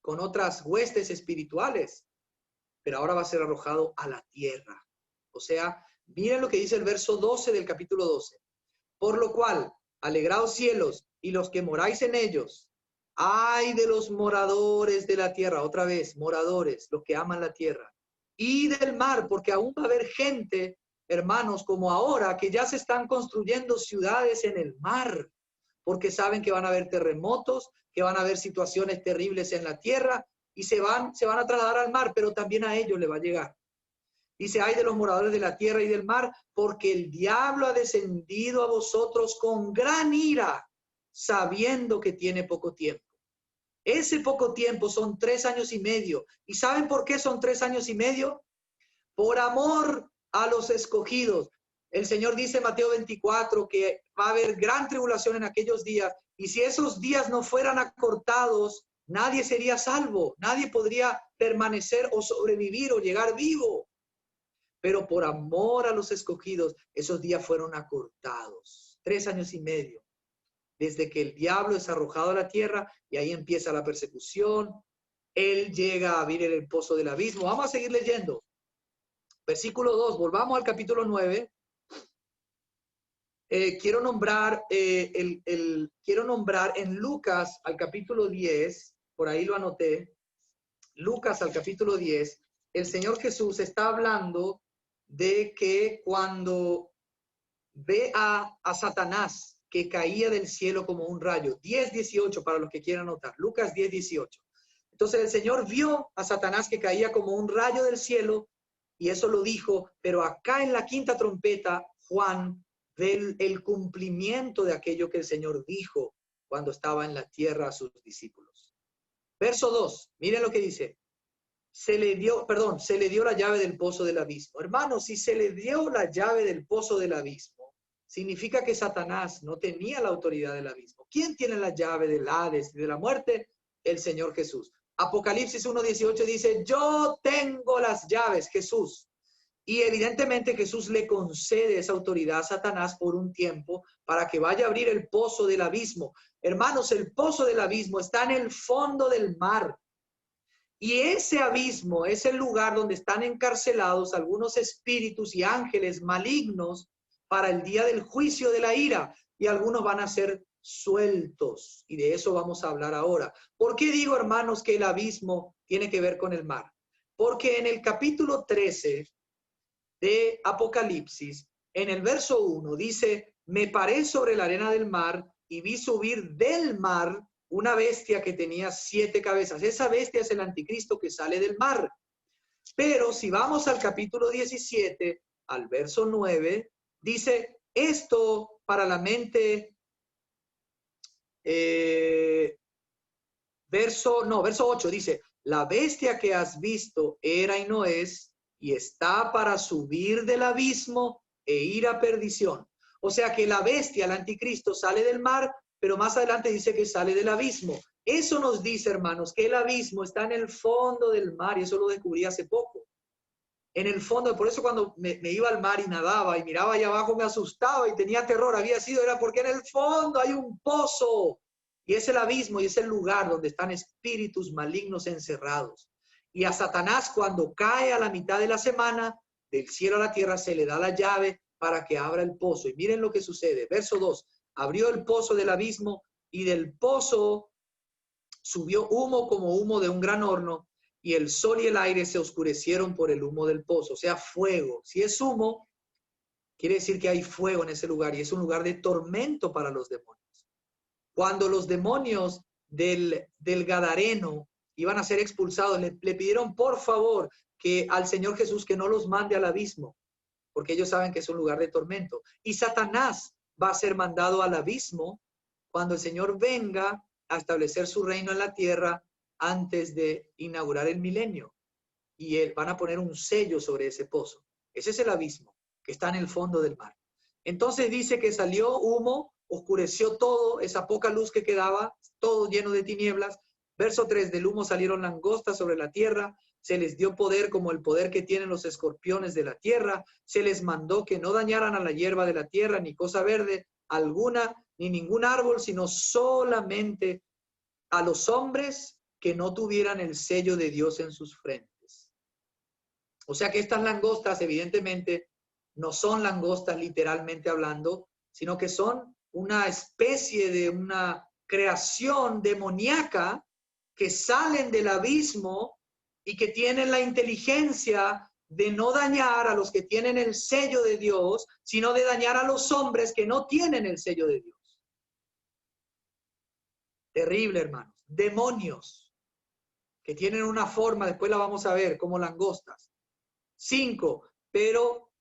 con otras huestes espirituales, pero ahora va a ser arrojado a la tierra. O sea, miren lo que dice el verso 12 del capítulo 12. Por lo cual, alegraos cielos y los que moráis en ellos, ay de los moradores de la tierra, otra vez, moradores, los que aman la tierra, y del mar, porque aún va a haber gente, hermanos, como ahora, que ya se están construyendo ciudades en el mar, porque saben que van a haber terremotos, que van a haber situaciones terribles en la tierra y se van a trasladar al mar, pero también a ellos le va a llegar. Dice, ay de los moradores de la tierra y del mar, porque el diablo ha descendido a vosotros con gran ira, sabiendo que tiene poco tiempo. Ese poco tiempo son 3 años y medio. ¿Y saben por qué son 3 años y medio? Por amor a los escogidos. El Señor dice en Mateo 24 que va a haber gran tribulación en aquellos días y si esos días no fueran acortados, nadie sería salvo, nadie podría permanecer o sobrevivir o llegar vivo. Pero por amor a los escogidos, esos días fueron acortados. 3 años y medio. Desde que el diablo es arrojado a la tierra y ahí empieza la persecución. Él llega a abrir el pozo del abismo. Vamos a seguir leyendo. Versículo 2, volvamos al capítulo 9. Quiero nombrar en Lucas al capítulo 10, por ahí lo anoté, Lucas al capítulo 10, el Señor Jesús está hablando de que cuando ve a Satanás que caía del cielo como un rayo, 10:18 para los que quieran anotar, Lucas 10:18. Entonces el Señor vio a Satanás que caía como un rayo del cielo y eso lo dijo, pero acá en la quinta trompeta, Juan ve el cumplimiento de aquello que el Señor dijo cuando estaba en la tierra a sus discípulos. Verso 2, miren lo que dice. Se le dio la llave del pozo del abismo. Hermanos, si se le dio la llave del pozo del abismo, significa que Satanás no tenía la autoridad del abismo. ¿Quién tiene la llave del Hades y de la muerte? El Señor Jesús. Apocalipsis 1:18 dice, yo tengo las llaves, Jesús. Y evidentemente Jesús le concede esa autoridad a Satanás por un tiempo para que vaya a abrir el pozo del abismo. Hermanos, el pozo del abismo está en el fondo del mar. Y ese abismo es el lugar donde están encarcelados algunos espíritus y ángeles malignos para el día del juicio de la ira. Y algunos van a ser sueltos. Y de eso vamos a hablar ahora. ¿Por qué digo, hermanos, que el abismo tiene que ver con el mar? Porque en el capítulo 13 de Apocalipsis, en el verso 1, dice, me paré sobre la arena del mar y vi subir del mar una bestia que tenía 7 cabezas. Esa bestia es el anticristo que sale del mar. Pero si vamos al capítulo 17, al verso 9, dice, esto para la mente verso 8 dice, la bestia que has visto era y no es, y está para subir del abismo e ir a perdición. O sea que la bestia, el anticristo, sale del mar, pero más adelante dice que sale del abismo. Eso nos dice, hermanos, que el abismo está en el fondo del mar, y eso lo descubrí hace poco. En el fondo, por eso cuando me iba al mar y nadaba y miraba allá abajo me asustaba y tenía terror, era porque en el fondo hay un pozo, y es el abismo y es el lugar donde están espíritus malignos encerrados. Y a Satanás, cuando cae a la mitad de la semana, del cielo a la tierra se le da la llave para que abra el pozo. Y miren lo que sucede. Verso 2, abrió el pozo del abismo y del pozo subió humo como humo de un gran horno, y el sol y el aire se oscurecieron por el humo del pozo. O sea, fuego. Si es humo, quiere decir que hay fuego en ese lugar, y es un lugar de tormento para los demonios. Cuando los demonios del Gadareno iban a ser expulsados, le pidieron por favor que al Señor Jesús que no los mande al abismo, porque ellos saben que es un lugar de tormento. Y Satanás va a ser mandado al abismo cuando el Señor venga a establecer su reino en la tierra antes de inaugurar el milenio. Y van a poner un sello sobre ese pozo. Ese es el abismo que está en el fondo del mar. Entonces dice que salió humo, oscureció todo, esa poca luz que quedaba, todo lleno de tinieblas. Verso 3, del humo salieron langostas sobre la tierra, se les dio poder como el poder que tienen los escorpiones de la tierra, se les mandó que no dañaran a la hierba de la tierra, ni cosa verde alguna, ni ningún árbol, sino solamente a los hombres que no tuvieran el sello de Dios en sus frentes. O sea que estas langostas evidentemente no son langostas literalmente hablando, sino que son una especie de una creación demoníaca que salen del abismo y que tienen la inteligencia de no dañar a los que tienen el sello de Dios, sino de dañar a los hombres que no tienen el sello de Dios. Terrible, hermanos. Demonios que tienen una forma, después la vamos a ver, como langostas. 5, pero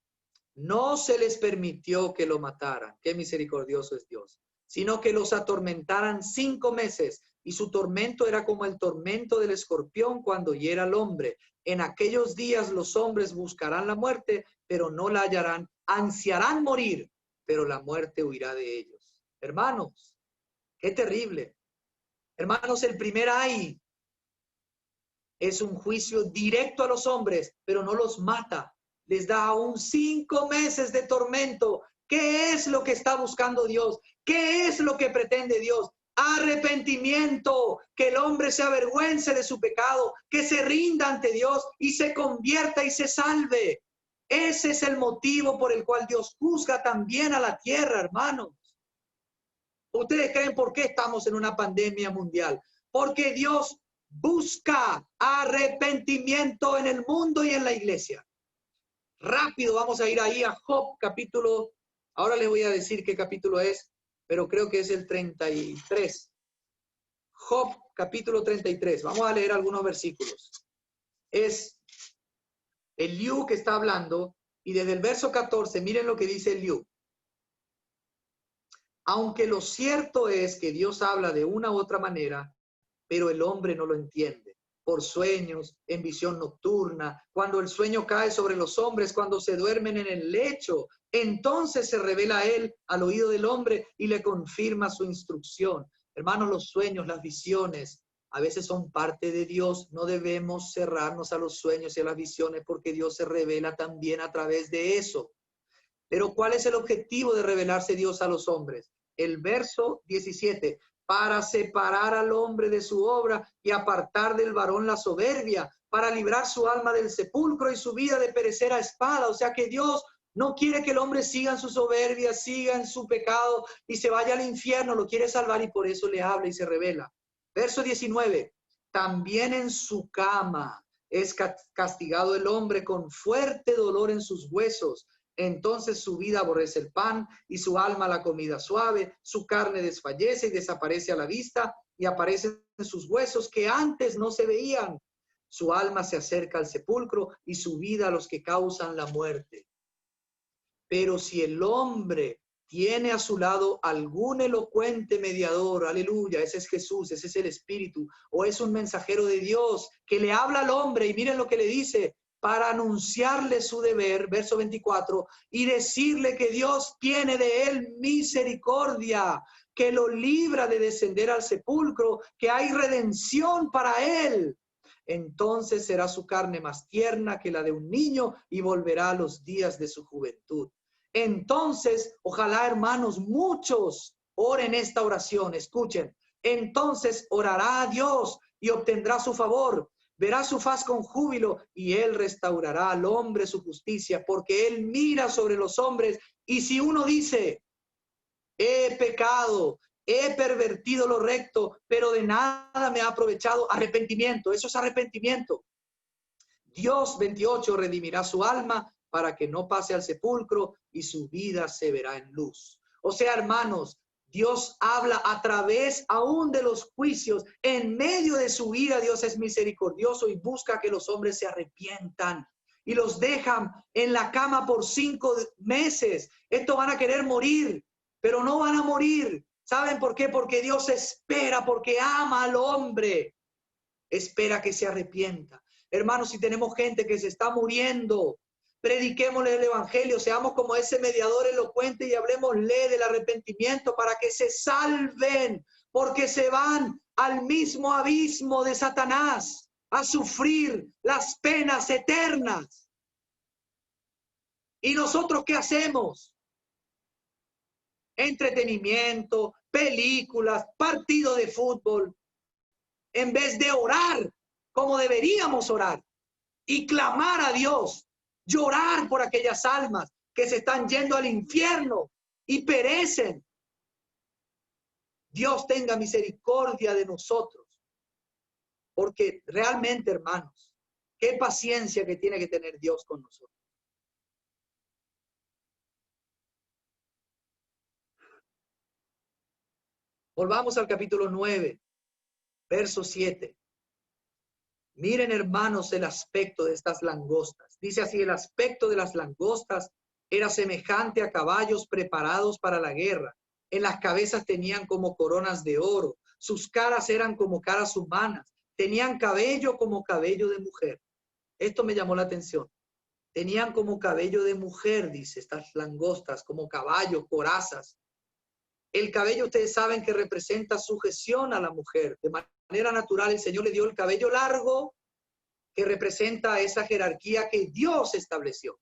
no se les permitió que lo mataran, qué misericordioso es Dios, sino que los atormentaran 5 meses, y su tormento era como el tormento del escorpión cuando hiera al hombre. En aquellos días los hombres buscarán la muerte, pero no la hallarán, ansiarán morir, pero la muerte huirá de ellos. Hermanos, qué terrible. Hermanos, el primer ay es un juicio directo a los hombres, pero no los mata. Les da aún 5 meses de tormento. ¿Qué es lo que está buscando Dios? ¿Qué es lo que pretende Dios? Arrepentimiento, que el hombre se avergüence de su pecado, que se rinda ante Dios y se convierta y se salve. Ese es el motivo por el cual Dios juzga también a la tierra, hermanos. ¿Ustedes creen por qué estamos en una pandemia mundial? Porque Dios busca arrepentimiento en el mundo y en la iglesia. Rápido, vamos a ir ahí a Job capítulo, ahora les voy a decir qué capítulo es, pero creo que es el 33. Job capítulo 33, vamos a leer algunos versículos. Es Eliú que está hablando, y desde el verso 14, miren lo que dice Eliú. Aunque lo cierto es que Dios habla de una u otra manera, pero el hombre no lo entiende. Por sueños, en visión nocturna, cuando el sueño cae sobre los hombres, cuando se duermen en el lecho, entonces se revela a él al oído del hombre y le confirma su instrucción. Hermanos, los sueños, las visiones, a veces son parte de Dios. No debemos cerrarnos a los sueños y a las visiones porque Dios se revela también a través de eso. Pero ¿cuál es el objetivo de revelarse Dios a los hombres? El verso 17, para separar al hombre de su obra y apartar del varón la soberbia, para librar su alma del sepulcro y su vida de perecer a espada. O sea que Dios no quiere que el hombre siga en su soberbia, siga en su pecado y se vaya al infierno, lo quiere salvar y por eso le habla y se revela. Verso 19, también en su cama es castigado el hombre con fuerte dolor en sus huesos. Entonces su vida aborrece el pan y su alma la comida suave, su carne desfallece y desaparece a la vista y aparecen sus huesos que antes no se veían. Su alma se acerca al sepulcro y su vida a los que causan la muerte. Pero si el hombre tiene a su lado algún elocuente mediador, aleluya, ese es Jesús, ese es el Espíritu, o es un mensajero de Dios que le habla al hombre, y miren lo que le dice, para anunciarle su deber, verso 24, y decirle que Dios tiene de él misericordia, que lo libra de descender al sepulcro, que hay redención para él. Entonces será su carne más tierna que la de un niño y volverá a los días de su juventud. Entonces, ojalá, hermanos, muchos oren esta oración, escuchen. Entonces orará a Dios y obtendrá su favor, verá su faz con júbilo y él restaurará al hombre su justicia, porque él mira sobre los hombres. Y si uno dice, he pecado, he pervertido lo recto, pero de nada me ha aprovechado, arrepentimiento, eso es arrepentimiento. Dios, 28, redimirá su alma para que no pase al sepulcro y su vida se verá en luz. O sea, hermanos, Dios habla a través aún de los juicios. En medio de su ira, Dios es misericordioso y busca que los hombres se arrepientan. Y los dejan en la cama por 5 meses. Estos van a querer morir, pero no van a morir. ¿Saben por qué? Porque Dios espera, porque ama al hombre. Espera que se arrepienta. Hermanos, si tenemos gente que se está muriendo, prediquémosle el evangelio, seamos como ese mediador elocuente y hablemosle del arrepentimiento para que se salven, porque se van al mismo abismo de Satanás a sufrir las penas eternas. ¿Y nosotros qué hacemos? Entretenimiento, películas, partido de fútbol, en vez de orar como deberíamos orar y clamar a Dios, llorar por aquellas almas que se están yendo al infierno y perecen. Dios tenga misericordia de nosotros, porque realmente, hermanos, qué paciencia que tiene que tener Dios con nosotros. Volvamos al capítulo 9, verso 7. Miren, hermanos, el aspecto de estas langostas. Dice así, el aspecto de las langostas era semejante a caballos preparados para la guerra. En las cabezas tenían como coronas de oro. Sus caras eran como caras humanas. Tenían cabello como cabello de mujer. Esto me llamó la atención. Tenían como cabello de mujer, dice, estas langostas, como caballos, corazas. El cabello, ustedes saben que representa sujeción a la mujer. De manera natural, el Señor le dio el cabello largo, que representa esa jerarquía que Dios estableció.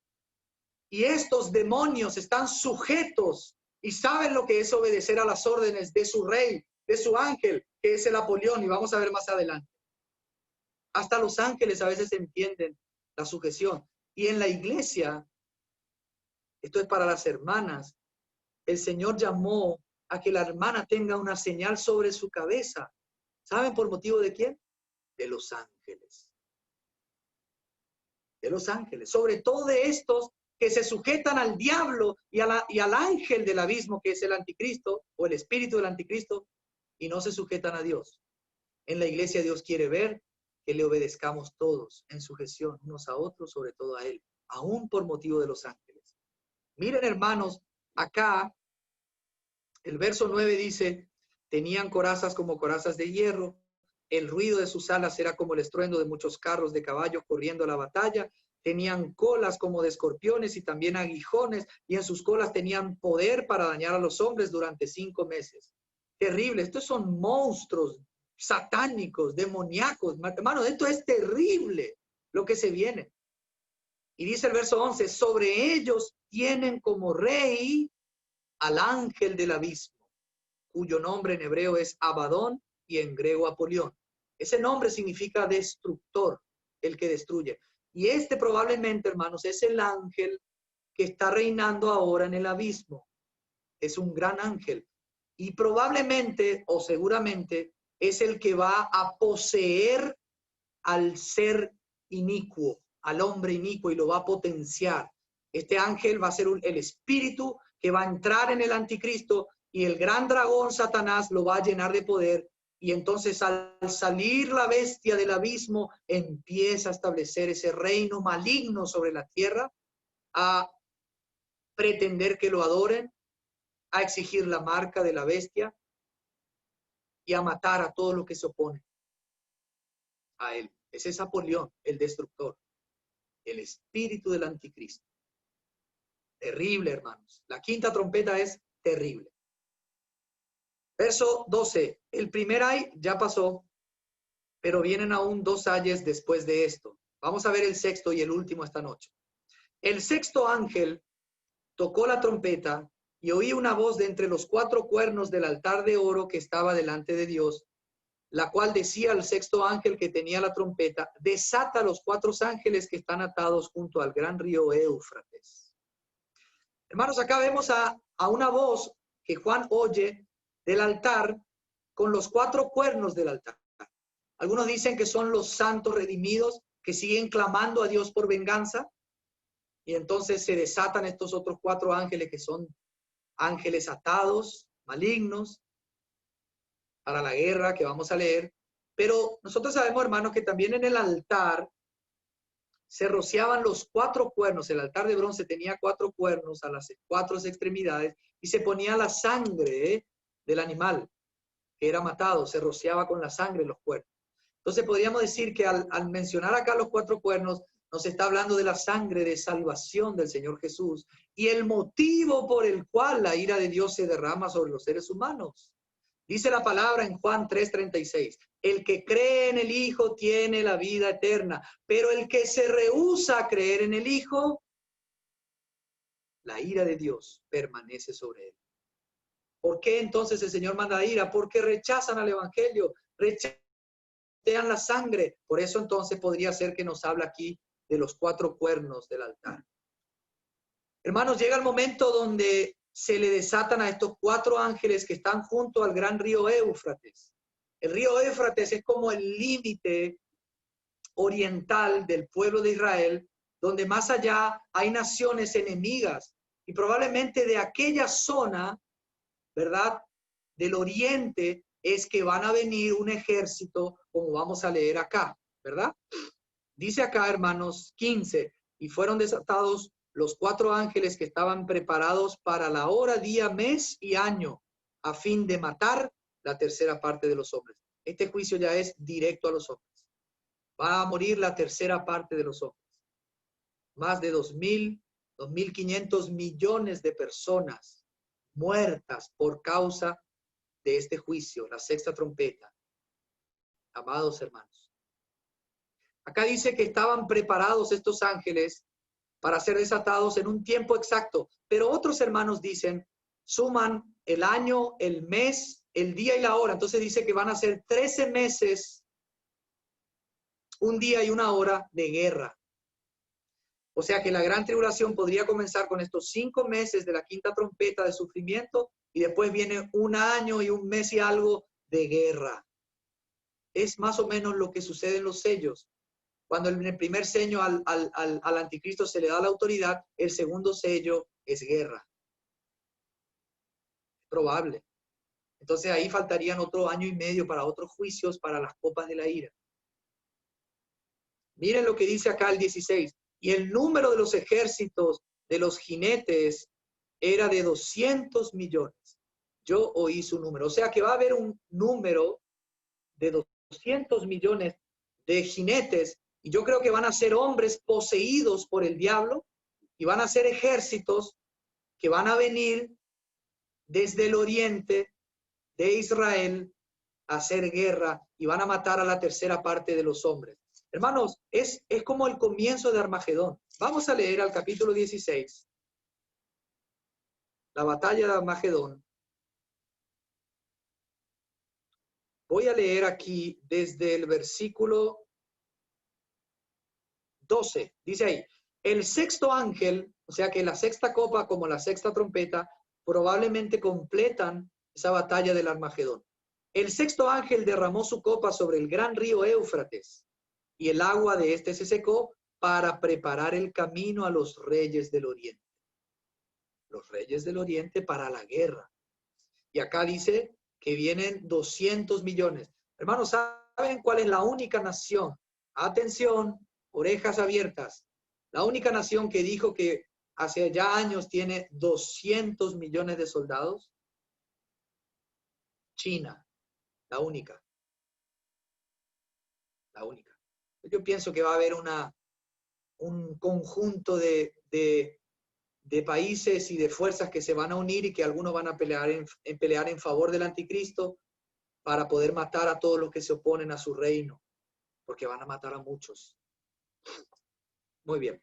Y estos demonios están sujetos y saben lo que es obedecer a las órdenes de su rey, de su ángel, que es el Apolión, y vamos a ver más adelante. Hasta los ángeles a veces entienden la sujeción. Y en la iglesia, esto es para las hermanas, el Señor llamó a que la hermana tenga una señal sobre su cabeza. ¿Saben por motivo de quién? De los ángeles. De los ángeles. Sobre todo de estos que se sujetan al diablo y al ángel del abismo, que es el anticristo, o el espíritu del anticristo, y no se sujetan a Dios. En la iglesia Dios quiere ver que le obedezcamos todos en sujeción unos a otros, sobre todo a Él, aún por motivo de los ángeles. Miren, hermanos, acá el verso 9 dice, tenían corazas como corazas de hierro, el ruido de sus alas era como el estruendo de muchos carros de caballo corriendo a la batalla, tenían colas como de escorpiones y también aguijones, y en sus colas tenían poder para dañar a los hombres durante 5 meses. Terrible, estos son monstruos satánicos, demoníacos, hermanos, esto es terrible lo que se viene. Y dice el verso 11, sobre ellos tienen como rey al ángel del abismo, cuyo nombre en hebreo es Abadón y en griego Apolión. Ese nombre significa destructor, el que destruye. Y este probablemente, hermanos, es el ángel que está reinando ahora en el abismo. Es un gran ángel. Y probablemente o seguramente es el que va a poseer al ser inicuo, al hombre inicuo, y lo va a potenciar. Este ángel va a ser el espíritu que va a entrar en el anticristo, y el gran dragón Satanás lo va a llenar de poder, y entonces al salir la bestia del abismo empieza a establecer ese reino maligno sobre la tierra, a pretender que lo adoren, a exigir la marca de la bestia y a matar a todo lo que se opone a él. Ese es Apolión, el destructor, el espíritu del anticristo. Terrible, hermanos. La quinta trompeta es terrible. Verso 12. El primer ay ya pasó, pero vienen aún 2 ayes después de esto. Vamos a ver el sexto y el último esta noche. El sexto ángel tocó la trompeta y oí una voz de entre los 4 cuernos del altar de oro que estaba delante de Dios, la cual decía al sexto ángel que tenía la trompeta: desata los 4 ángeles que están atados junto al gran río Éufrates. Hermanos, acá vemos a una voz que Juan oye del altar con los 4 cuernos del altar. Algunos dicen que son los santos redimidos que siguen clamando a Dios por venganza, y entonces se desatan estos otros 4 ángeles que son ángeles atados, malignos, para la guerra que vamos a leer. Pero nosotros sabemos, hermanos, que también en el altar se rociaban los 4 cuernos. El altar de bronce tenía 4 cuernos a las 4 extremidades y se ponía la sangre del animal que era matado, se rociaba con la sangre los cuernos. Entonces podríamos decir que al mencionar acá los 4 cuernos, nos está hablando de la sangre de salvación del Señor Jesús y el motivo por el cual la ira de Dios se derrama sobre los seres humanos. Dice la palabra en Juan 3:36, el que cree en el Hijo tiene la vida eterna, pero el que se rehúsa a creer en el Hijo, la ira de Dios permanece sobre él. ¿Por qué entonces el Señor manda ira? Porque rechazan al Evangelio, rechazan la sangre. Por eso entonces podría ser que nos habla aquí de los 4 cuernos del altar. Hermanos, llega el momento donde se le desatan a estos 4 ángeles que están junto al gran río Éufrates. El río Éufrates es como el límite oriental del pueblo de Israel, donde más allá hay naciones enemigas y probablemente de aquella zona, ¿verdad?, del oriente es que van a venir un ejército, como vamos a leer acá, ¿verdad? Dice acá, hermanos, 15, y fueron desatados los 4 ángeles que estaban preparados para la hora, día, mes y año, a fin de matar la tercera parte de los hombres. Este juicio ya es directo a los hombres. Va a morir la tercera parte de los hombres. Más de 2.500 millones de personas muertas por causa de este juicio, la sexta trompeta. Amados hermanos. Acá dice que estaban preparados estos ángeles para ser desatados en un tiempo exacto, pero otros hermanos dicen, suman el año, el mes, el día y la hora. Entonces dice que van a ser 13 meses, un día y una hora de guerra. O sea que la gran tribulación podría comenzar con estos 5 meses de la quinta trompeta de sufrimiento y después viene un año y un mes y algo de guerra. Es más o menos lo que sucede en los sellos. Cuando en el primer sello al anticristo se le da la autoridad, el segundo sello es guerra. Es probable. Entonces ahí faltarían otro año y medio para otros juicios, para las copas de la ira. Miren lo que dice acá el 16. Y el número de los ejércitos de los jinetes era de 200 millones. Yo oí su número. O sea que va a haber un número de 200 millones de jinetes. Y yo creo que van a ser hombres poseídos por el diablo y van a ser ejércitos que van a venir desde el oriente de Israel a hacer guerra y van a matar a la tercera parte de los hombres. Hermanos, es como el comienzo de Armagedón. Vamos a leer al capítulo 16. La batalla de Armagedón. Voy a leer aquí desde el versículo 12, dice ahí, el sexto ángel, o sea que la sexta copa como la sexta trompeta, probablemente completan esa batalla del Armagedón. El sexto ángel derramó su copa sobre el gran río Éufrates, y el agua de este se secó para preparar el camino a los reyes del oriente. Los reyes del oriente para la guerra. Y acá dice que vienen 200 millones. Hermanos, ¿saben cuál es la única nación? Atención, orejas abiertas. La única nación que dijo que hace ya años tiene 200 millones de soldados? China, la única. La única. Yo pienso que va a haber un conjunto de países y de fuerzas que se van a unir y que algunos van a pelear en favor del anticristo para poder matar a todos los que se oponen a su reino, porque van a matar a muchos. Muy bien.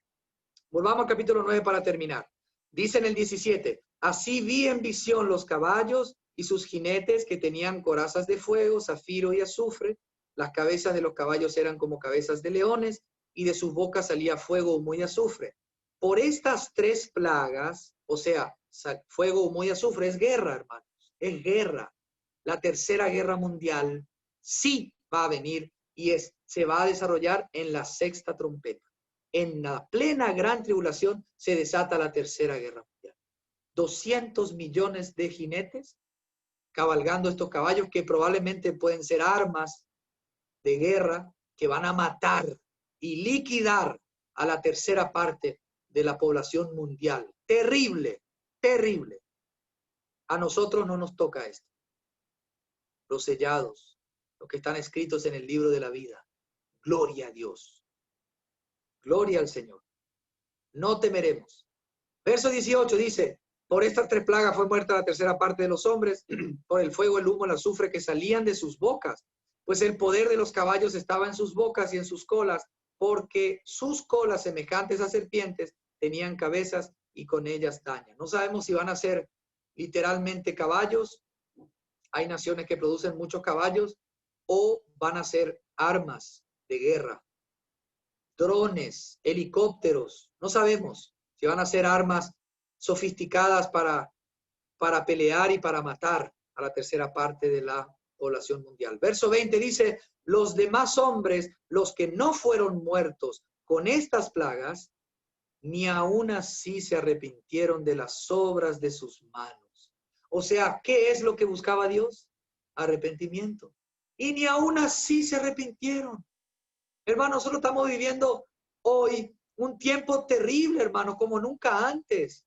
Volvamos al capítulo 9 para terminar. Dice en el 17, así vi en visión los caballos y sus jinetes que tenían corazas de fuego, zafiro y azufre. Las cabezas de los caballos eran como cabezas de leones y de sus bocas salía fuego, humo y azufre. Por estas tres plagas, o sea, fuego, humo y azufre, es guerra, hermanos, es guerra. La tercera guerra mundial sí va a venir y se va a desarrollar en la sexta trompeta. En la plena gran tribulación se desata la tercera guerra mundial. 200 millones de jinetes cabalgando estos caballos que probablemente pueden ser armas de guerra que van a matar y liquidar a la tercera parte de la población mundial. Terrible, terrible. A nosotros no nos toca esto. Los sellados, los que están escritos en el libro de la vida. Gloria a Dios. Gloria al Señor. No temeremos. Verso 18 dice, por estas tres plagas fue muerta la tercera parte de los hombres, por el fuego, el humo, el azufre que salían de sus bocas, pues el poder de los caballos estaba en sus bocas y en sus colas, porque sus colas semejantes a serpientes tenían cabezas y con ellas dañan. No sabemos si van a ser literalmente caballos, hay naciones que producen muchos caballos, o van a ser armas de guerra, drones, helicópteros, no sabemos si van a ser armas sofisticadas para pelear y para matar a la tercera parte de la población mundial. Verso 20 dice, los demás hombres, los que no fueron muertos con estas plagas, ni aún así se arrepintieron de las obras de sus manos. O sea, ¿qué es lo que buscaba Dios? Arrepentimiento. Y ni aún así se arrepintieron. Hermanos, nosotros estamos viviendo hoy un tiempo terrible, hermanos, como nunca antes.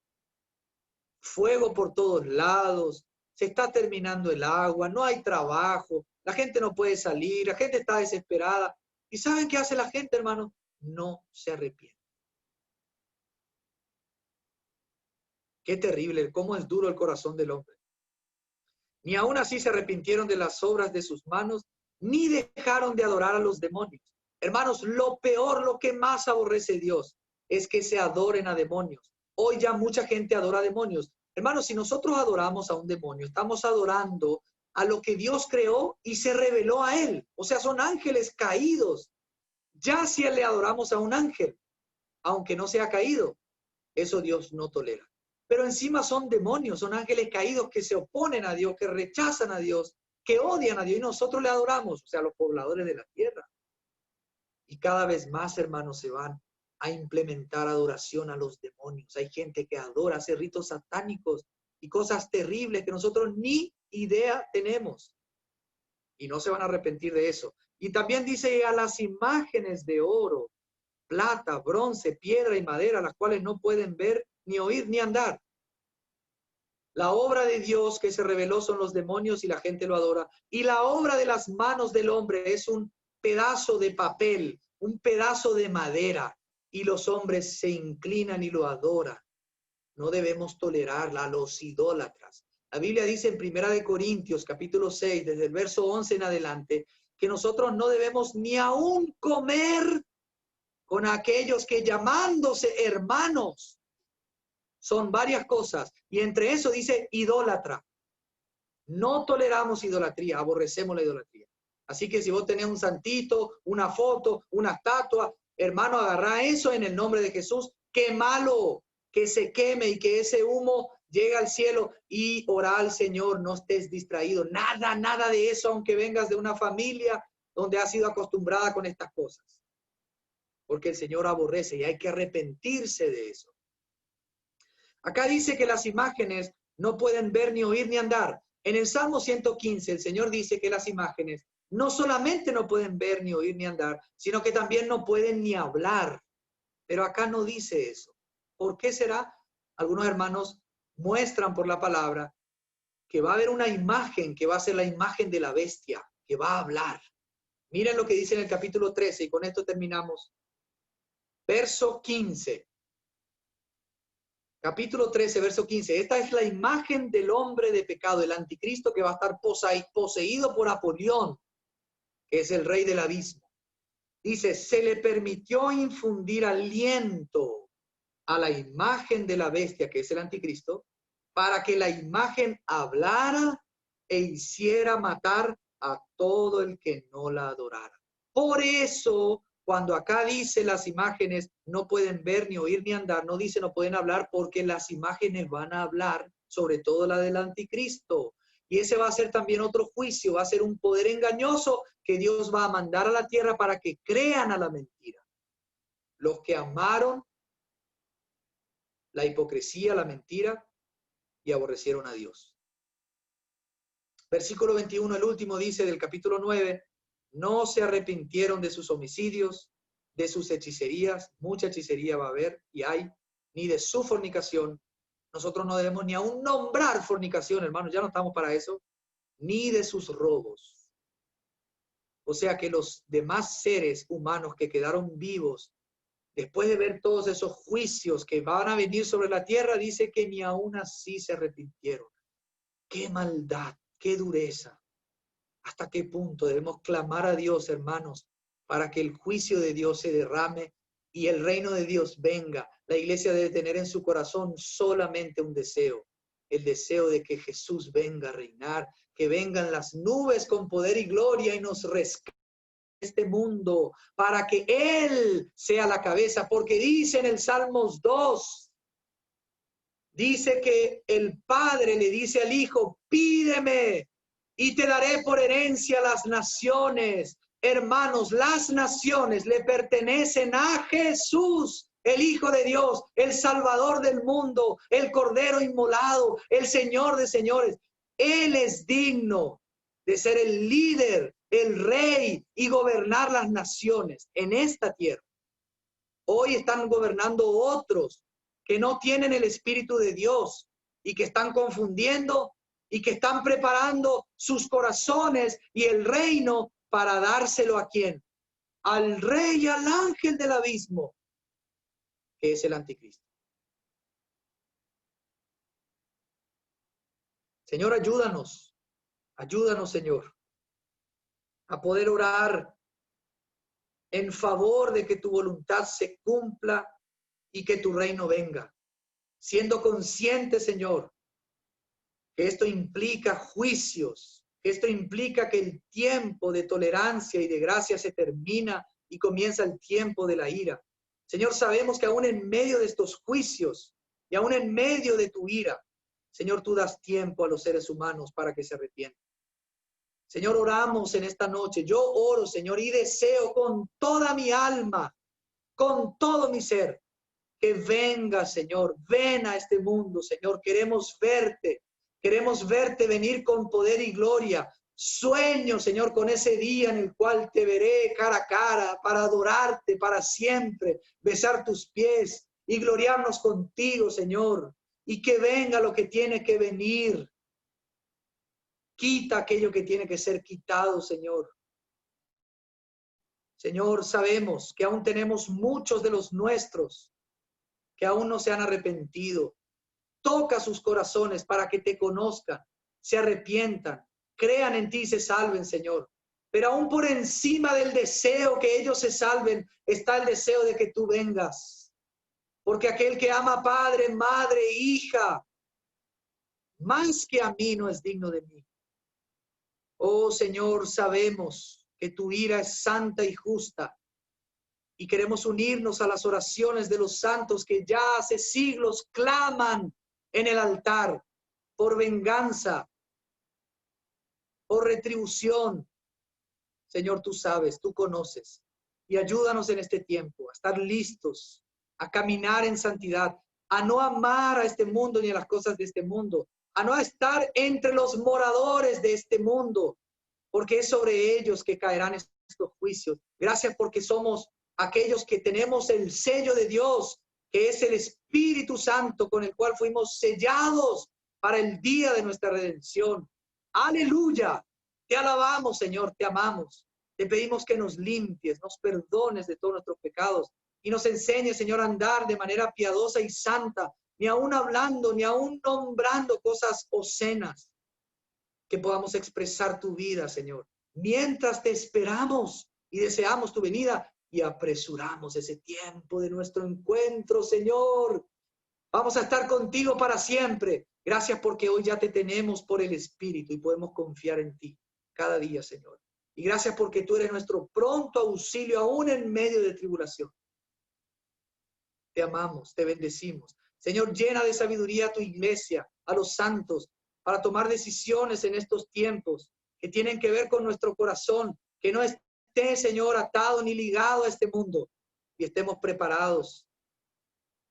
Fuego por todos lados, se está terminando el agua, no hay trabajo, la gente no puede salir, la gente está desesperada. ¿Y saben qué hace la gente, hermanos? No se arrepiente. Qué terrible, cómo es duro el corazón del hombre. Ni aún así se arrepintieron de las obras de sus manos, ni dejaron de adorar a los demonios. Hermanos, lo peor, lo que más aborrece Dios, es que se adoren a demonios. Hoy ya mucha gente adora a demonios. Hermanos, si nosotros adoramos a un demonio, estamos adorando a lo que Dios creó y se reveló a él. O sea, son ángeles caídos. Ya si le adoramos a un ángel, aunque no sea caído, eso Dios no tolera. Pero encima son demonios, son ángeles caídos que se oponen a Dios, que rechazan a Dios, que odian a Dios y nosotros le adoramos, o sea, los pobladores de la tierra. Y cada vez más, hermanos, se van a implementar adoración a los demonios. Hay gente que adora, hace ritos satánicos y cosas terribles que nosotros ni idea tenemos. Y no se van a arrepentir de eso. Y también dice a las imágenes de oro, plata, bronce, piedra y madera, las cuales no pueden ver, ni oír, ni andar. La obra de Dios que se reveló son los demonios y la gente lo adora. Y la obra de las manos del hombre es un pedazo de papel, un pedazo de madera, y los hombres se inclinan y lo adoran. No debemos tolerarla a los idólatras. La Biblia dice en 1 Corintios, capítulo 6, desde el verso 11 en adelante, que nosotros no debemos ni aún comer con aquellos que llamándose hermanos, son varias cosas, y entre eso dice idólatra. No toleramos idolatría, aborrecemos la idolatría. Así que si vos tenés un santito, una foto, una estatua, hermano, agarrá eso en el nombre de Jesús, quémalo, que se queme y que ese humo llegue al cielo, y orá al Señor, no estés distraído, nada, nada de eso, aunque vengas de una familia donde has sido acostumbrada con estas cosas. Porque el Señor aborrece y hay que arrepentirse de eso. Acá dice que las imágenes no pueden ver, ni oír, ni andar. En el Salmo 115, el Señor dice que las imágenes no solamente no pueden ver, ni oír, ni andar, sino que también no pueden ni hablar. Pero acá no dice eso. ¿Por qué será? algunos hermanos muestran por la palabra que va a haber una imagen que va a ser la imagen de la bestia, que va a hablar. Miren lo que dice en el capítulo 13 y con esto terminamos. Verso 15. Capítulo 13, verso 15. Esta es la imagen del hombre de pecado, el anticristo que va a estar poseído por Apolión, que es el rey del abismo. Dice, se le permitió infundir aliento a la imagen de la bestia, que es el anticristo, para que la imagen hablara e hiciera matar a todo el que no la adorara. Por eso, cuando acá dice las imágenes no pueden ver, ni oír, ni andar, no dice no pueden hablar, porque las imágenes van a hablar, sobre todo la del anticristo. Y ese va a ser también otro juicio, va a ser un poder engañoso que Dios va a mandar a la tierra para que crean a la mentira. Los que amaron la hipocresía, la mentira, y aborrecieron a Dios. Versículo 21, el último, dice del capítulo 9, no se arrepintieron de sus homicidios, de sus hechicerías, mucha hechicería va a haber y hay, ni de su fornicación. Nosotros no debemos ni aún nombrar fornicación, hermanos, ya no estamos para eso, ni de sus robos. O sea que los demás seres humanos que quedaron vivos, después de ver todos esos juicios que van a venir sobre la tierra, dice que ni aún así se arrepintieron. ¡Qué maldad! ¡Qué dureza! ¿Hasta qué punto debemos clamar a Dios, hermanos, para que el juicio de Dios se derrame y el reino de Dios venga? La iglesia debe tener en su corazón solamente un deseo, el deseo de que Jesús venga a reinar, que vengan las nubes con poder y gloria y nos rescate este mundo, para que Él sea la cabeza, porque dice en el Salmos 2, dice que el Padre le dice al Hijo, pídeme y te daré por herencia las naciones. Hermanos, las naciones le pertenecen a Jesús, el Hijo de Dios, el Salvador del mundo, el Cordero inmolado, el Señor de señores. Él es digno de ser el líder, el rey y gobernar las naciones en esta tierra. Hoy están gobernando otros que no tienen el Espíritu de Dios y que están confundiendo y que están preparando sus corazones y el reino para dárselo ¿a quién? Al rey y al ángel del abismo, que es el anticristo. Señor, ayúdanos, Señor, a poder orar en favor de que tu voluntad se cumpla y que tu reino venga, siendo consciente, Señor, que esto implica juicios, que esto implica que el tiempo de tolerancia y de gracia se termina y comienza el tiempo de la ira. Señor, sabemos que aún en medio de estos juicios y aún en medio de tu ira, Señor, tú das tiempo a los seres humanos para que se arrepientan. Señor, oramos en esta noche. Yo oro, Señor, y deseo con toda mi alma, con todo mi ser, que venga, Señor. Ven a este mundo, Señor. Queremos verte venir con poder y gloria. Sueño, Señor, con ese día en el cual te veré cara a cara para adorarte para siempre, besar tus pies y gloriarnos contigo, Señor. Y que venga lo que tiene que venir. Quita aquello que tiene que ser quitado, Señor. Señor, sabemos que aún tenemos muchos de los nuestros que aún no se han arrepentido. Toca sus corazones para que te conozcan, se arrepientan, crean en ti y se salven, Señor. Pero aún por encima del deseo que ellos se salven, está el deseo de que tú vengas. Porque aquel que ama a padre, madre, hija, más que a mí no es digno de mí. Oh Señor, sabemos que tu ira es santa y justa y queremos unirnos a las oraciones de los santos que ya hace siglos claman en el altar por venganza, por retribución. Señor, tú sabes, tú conoces y ayúdanos en este tiempo a estar listos, a caminar en santidad, a no amar a este mundo ni a las cosas de este mundo, a no estar entre los moradores de este mundo, porque es sobre ellos que caerán estos juicios. Gracias porque somos aquellos que tenemos el sello de Dios que es el Espíritu Santo con el cual fuimos sellados para el día de nuestra redención. Aleluya. Te alabamos, Señor, te amamos. Te pedimos que nos limpies, nos perdones de todos nuestros pecados y nos enseñes, Señor, a andar de manera piadosa y santa, ni aún hablando, ni aún nombrando cosas obscenas, que podamos expresar tu vida, Señor, mientras te esperamos y deseamos tu venida y apresuramos ese tiempo de nuestro encuentro, Señor. Vamos a estar contigo para siempre. Gracias porque hoy ya te tenemos por el Espíritu y podemos confiar en ti cada día, Señor. Y gracias porque tú eres nuestro pronto auxilio aún en medio de tribulación. Te amamos, te bendecimos. Señor, llena de sabiduría a tu iglesia, a los santos, para tomar decisiones en estos tiempos que tienen que ver con nuestro corazón, que no esté, Señor, atado ni ligado a este mundo y estemos preparados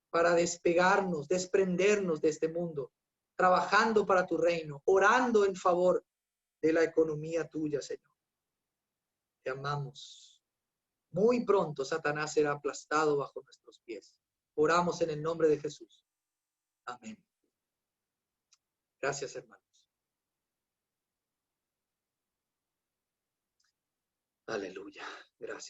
para despegarnos, desprendernos de este mundo, trabajando para tu reino, orando en favor de la economía tuya, Señor. Te amamos. Muy pronto Satanás será aplastado bajo nuestros pies. Oramos en el nombre de Jesús. Amén. Gracias, hermanos. Aleluya. Gracias.